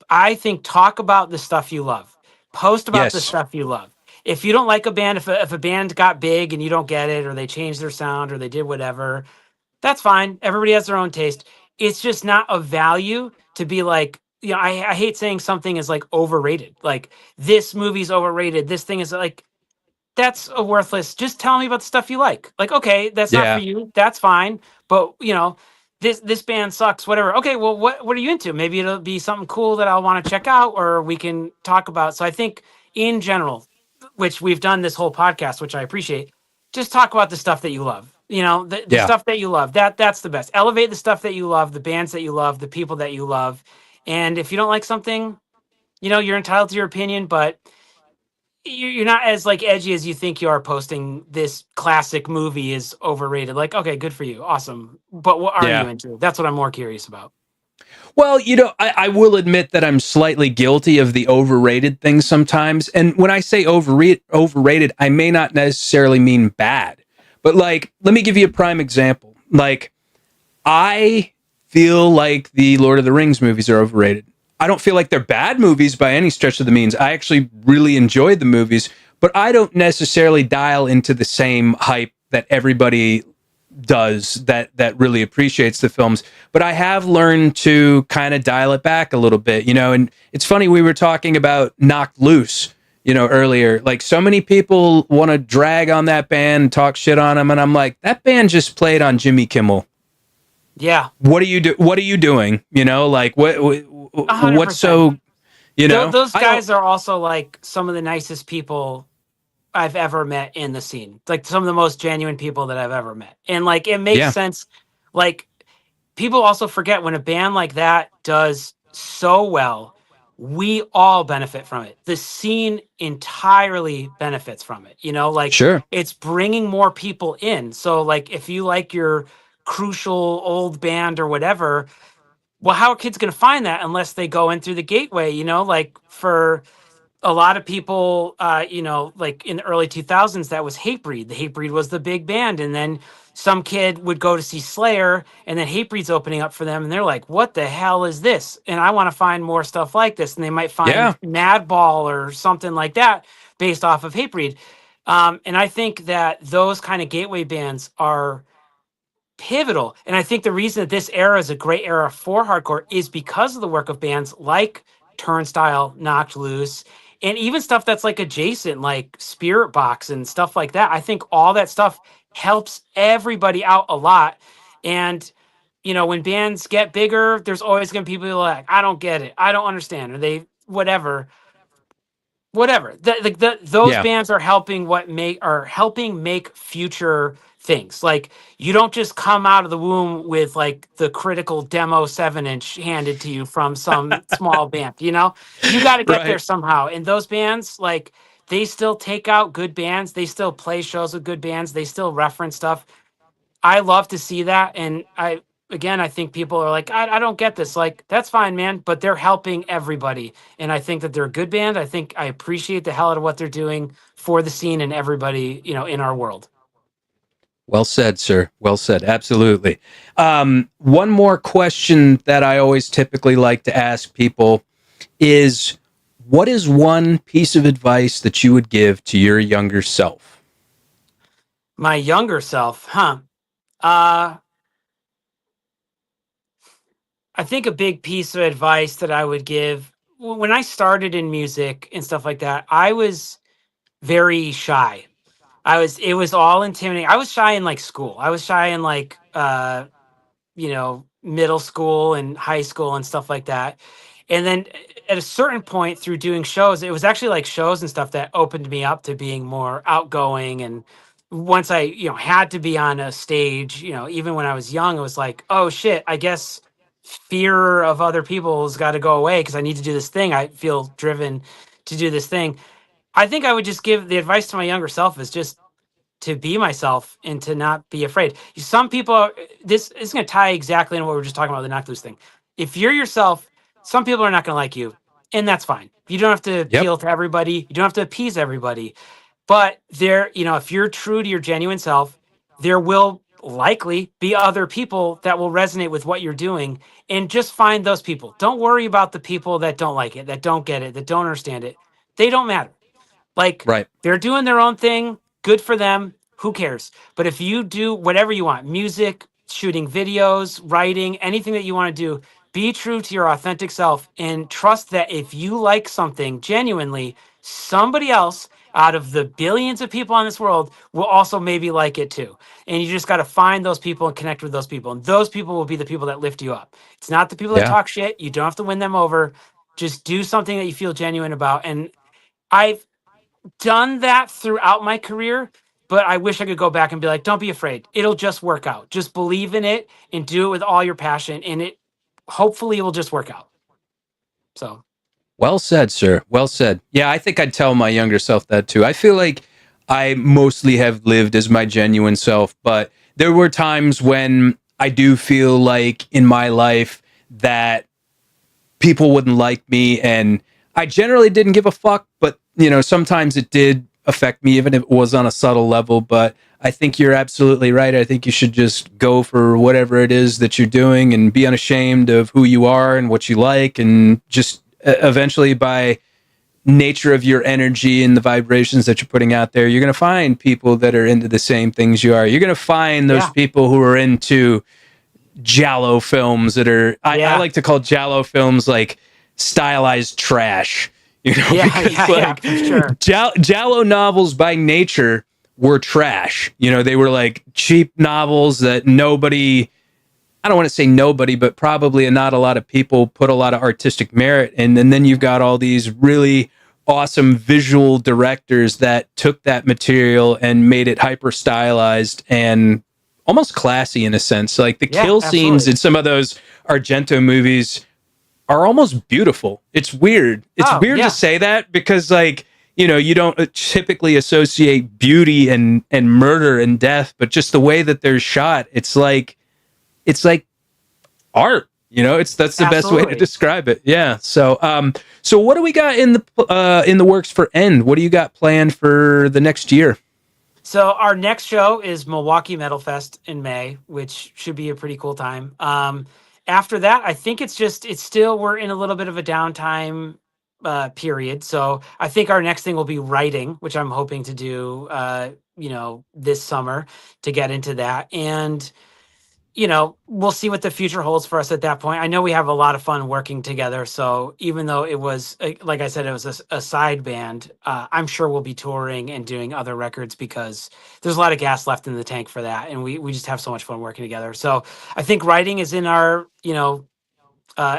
I think, talk about the stuff you love. Post about the stuff you love. If you don't like a band, if a band got big and you don't get it, or they changed their sound, or they did whatever, that's fine. Everybody has their own taste. It's just not of value to be like, I hate saying something is like overrated. Like, this movie's overrated. This thing is like, that's a worthless. Just tell me about the stuff you like. Like, okay, that's not for you. That's fine. But this band sucks. Whatever. Okay, well, what are you into? Maybe it'll be something cool that I'll want to check out, or we can talk about. So I think in general, which we've done this whole podcast, which I appreciate, just talk about the stuff that you love. The stuff that you love. That's the best. Elevate the stuff that you love, the bands that you love, the people that you love. And if you don't like something, you're entitled to your opinion, but you're not as like edgy as you think you are posting this classic movie is overrated. Like, okay, good for you. Awesome. But what are you into? That's what I'm more curious about. Well, I will admit that I'm slightly guilty of the overrated thing sometimes. And when I say overrated, I may not necessarily mean bad. But like, let me give you a prime example. Like, I feel like the Lord of the Rings movies are overrated. I don't feel like they're bad movies by any stretch of the means. I actually really enjoyed the movies, but I don't necessarily dial into the same hype that everybody does that really appreciates the films. But I have learned to kind of dial it back a little bit, and it's funny, we were talking about Knocked Loose, earlier. Like, so many people want to drag on that band and talk shit on them, and I'm like, that band just played on Jimmy Kimmel. Yeah. What are you doing? Like, what's 100%. so, those guys are also like some of the nicest people I've ever met in the scene. Like, some of the most genuine people that I've ever met. And like, it makes sense. Like, people also forget when a band like that does so well, we all benefit from it. The scene entirely benefits from it. Like, sure, it's bringing more people in. So like, if you like your crucial old band or whatever, well, how are kids going to find that unless they go in through the gateway? Like, for a lot of people, like in the early 2000s, that was Hatebreed. The Hatebreed was the big band. And then some kid would go to see Slayer, and then Hatebreed's opening up for them. And they're like, what the hell is this? And I want to find more stuff like this. And they might find Madball or something like that based off of Hatebreed. And I think that those kind of gateway bands are pivotal. And I think the reason that this era is a great era for hardcore is because of the work of bands like Turnstile, Knocked Loose, and even stuff that's like adjacent, like Spirit Box and stuff like that. I think all that stuff helps everybody out a lot. And when bands get bigger, there's always going to be people who are like, I don't get it, I don't understand, or they whatever. Those bands are helping make future things. Like, you don't just come out of the womb with like the critical demo 7-inch handed to you from some small band. You got to get there somehow. And those bands, like, they still take out good bands. They still play shows with good bands. They still reference stuff. I love to see that. And I think people are like, I don't get this. Like, that's fine, man. But they're helping everybody. And I think that they're a good band. I think I appreciate the hell out of what they're doing for the scene and everybody, in our world. Well said, sir. Well said. Absolutely. One more question that I always typically like to ask people is, what is one piece of advice that you would give to your younger self? My younger self, huh? Uh, I think a big piece of advice that I would give when I started in music and stuff like that, I was very shy. It was all intimidating. I was shy in like school. I was shy in like, middle school and high school and stuff like that. And then at a certain point through doing shows, it was actually like shows and stuff that opened me up to being more outgoing. And once I, had to be on a stage, even when I was young, it was like, oh shit, I guess fear of other people has got to go away because I need to do this thing. I feel driven to do this thing. I think I would just give the advice to my younger self is just to be myself and to not be afraid. Some people this is going to tie exactly into what we were just talking about, the knock loose thing. If you're yourself, some people are not going to like you, and that's fine. You don't have to Yep. appeal to everybody. You don't have to appease everybody. But if you're true to your genuine self, there will likely be other people that will resonate with what you're doing, and just find those people. Don't worry about the people that don't like it, that don't get it, that don't understand it. They don't matter. Like, Right. they're doing their own thing. Good for them. Who cares? But if you do whatever you want, music, shooting videos, writing, anything that you want to do, be true to your authentic self and trust that if you like something genuinely, somebody else out of the billions of people on this world will also maybe like it too. And you just got to find those people and connect with those people. And those people will be the people that lift you up. It's not the people that Yeah. talk shit. You don't have to win them over. Just do something that you feel genuine about. And I've done that throughout my career, but I wish I could go back and be like, don't be afraid. It'll just work out. Just believe in it and do it with all your passion, and it hopefully it will just work out. So, Well said, sir. Well said. Yeah, I think I'd tell my younger self that too. I feel like I mostly have lived as my genuine self, but there were times when I do feel like in my life that people wouldn't like me, and I generally didn't give a fuck, but sometimes it did affect me, even if it was on a subtle level. But I think you're absolutely right. I think you should just go for whatever it is that you're doing and be unashamed of who you are and what you like, and just eventually, by nature of your energy and the vibrations that you're putting out there, you're going to find people that are into the same things you are. You're going to find those yeah. people who are into Jallo films that are, I Yeah. like to call Jallo films like stylized trash, Yeah. because Yeah. like For sure. Jallo novels by nature were trash. They were like cheap novels that nobody, I don't want to say nobody, but probably not a lot of people put a lot of artistic merit in. And then you've got all these really awesome visual directors that took that material and made it hyper stylized and almost classy in a sense. Like the Yeah. kill scenes Absolutely. in some of those Argento movies are almost beautiful. It's weird. It's Oh weird to yeah. say that because like, you don't typically associate beauty and murder and death, but just the way that they're shot, it's like art. That's the best way to Absolutely. describe it. Yeah. So what do we got in the works for End? What do you got planned for the next year? So our next show is Milwaukee Metal Fest in May, which should be a pretty cool time. After that, I think we're in a little bit of a downtime period. So I think our next thing will be writing, which I'm hoping to do, this summer to get into that. And we'll see what the future holds for us at that point. I know we have a lot of fun working together. So even though it was, like I said, it was a side band, I'm sure we'll be touring and doing other records because there's a lot of gas left in the tank for that. And we just have so much fun working together. So I think writing is in our,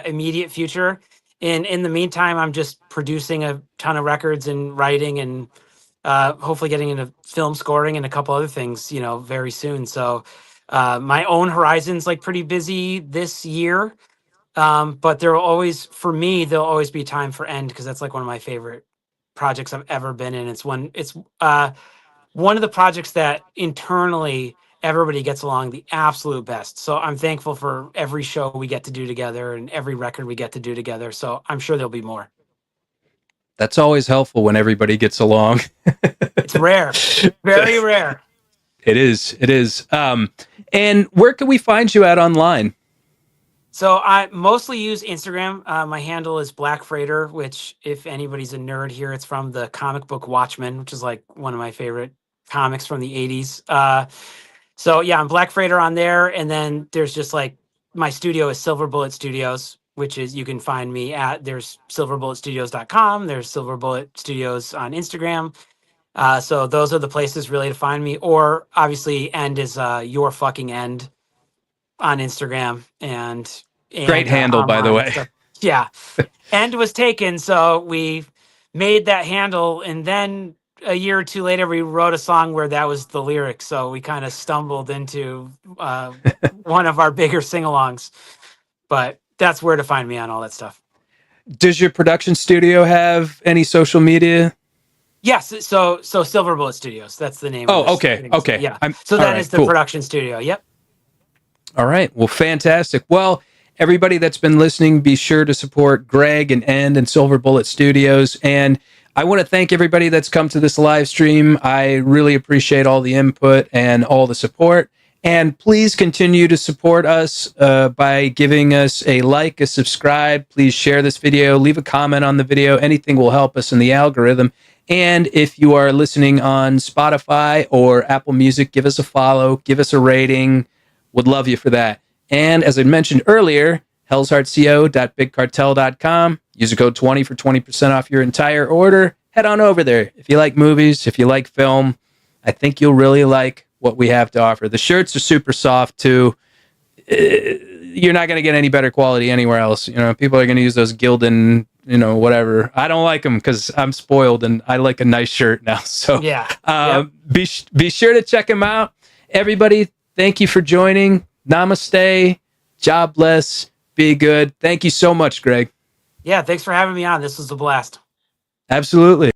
immediate future. And in the meantime, I'm just producing a ton of records and writing and hopefully getting into film scoring and a couple other things, very soon. So my own horizon's like pretty busy this year. But for me, there'll always be time for End because that's like one of my favorite projects I've ever been in. It's one of the projects that internally everybody gets along the absolute best. So I'm thankful for every show we get to do together and every record we get to do together. So I'm sure there'll be more. That's always helpful when everybody gets along. It's rare, very rare. It is. It is. And where can we find you at online? So I mostly use Instagram. My handle is Black Freighter, which if anybody's a nerd here, it's from the comic book Watchmen, which is like one of my favorite comics from the 80s. So yeah, I'm Black Freighter on there. And then there's just like my studio is Silver Bullet Studios, which is, you can find me at, there's silverbulletstudios.com. There's Silver Bullet Studios on Instagram. So those are the places really to find me. Or obviously End is Your Fucking End on Instagram and Great handle, by the way. So, yeah. End was taken, so we made that handle, and then a year or two later we wrote a song where that was the lyric, so we kind of stumbled into one of our bigger sing-alongs. But that's where to find me on all that stuff. Does your production studio have any social media? Yes, so Silver Bullet Studios, that's the name. Oh, okay. Yeah. So that is the cool. production studio. Yep. All right. Well, fantastic. Well, everybody that's been listening, be sure to support Greg and End and Silver Bullet Studios. And I want to thank everybody that's come to this live stream. I really appreciate all the input and all the support. And please continue to support us by giving us a like, a subscribe. Please share this video, leave a comment on the video. Anything will help us in the algorithm. And if you are listening on Spotify or Apple Music, give us a follow, give us a rating. Would love you for that. And as I mentioned earlier, hellsheartco.bigcartel.com. Use the code 20 for 20% off your entire order. Head on over there. If you like movies, if you like film, I think you'll really like what we have to offer. The shirts are super soft too. You're not going to get any better quality anywhere else. You know, people are going to use those Gildan, you know, whatever. I don't like them because I'm spoiled and I like a nice shirt now. So yeah. Be sure to check them out. Everybody, thank you for joining. Namaste. God bless. Be good. Thank you so much, Greg. Yeah, thanks for having me on. This was a blast. Absolutely.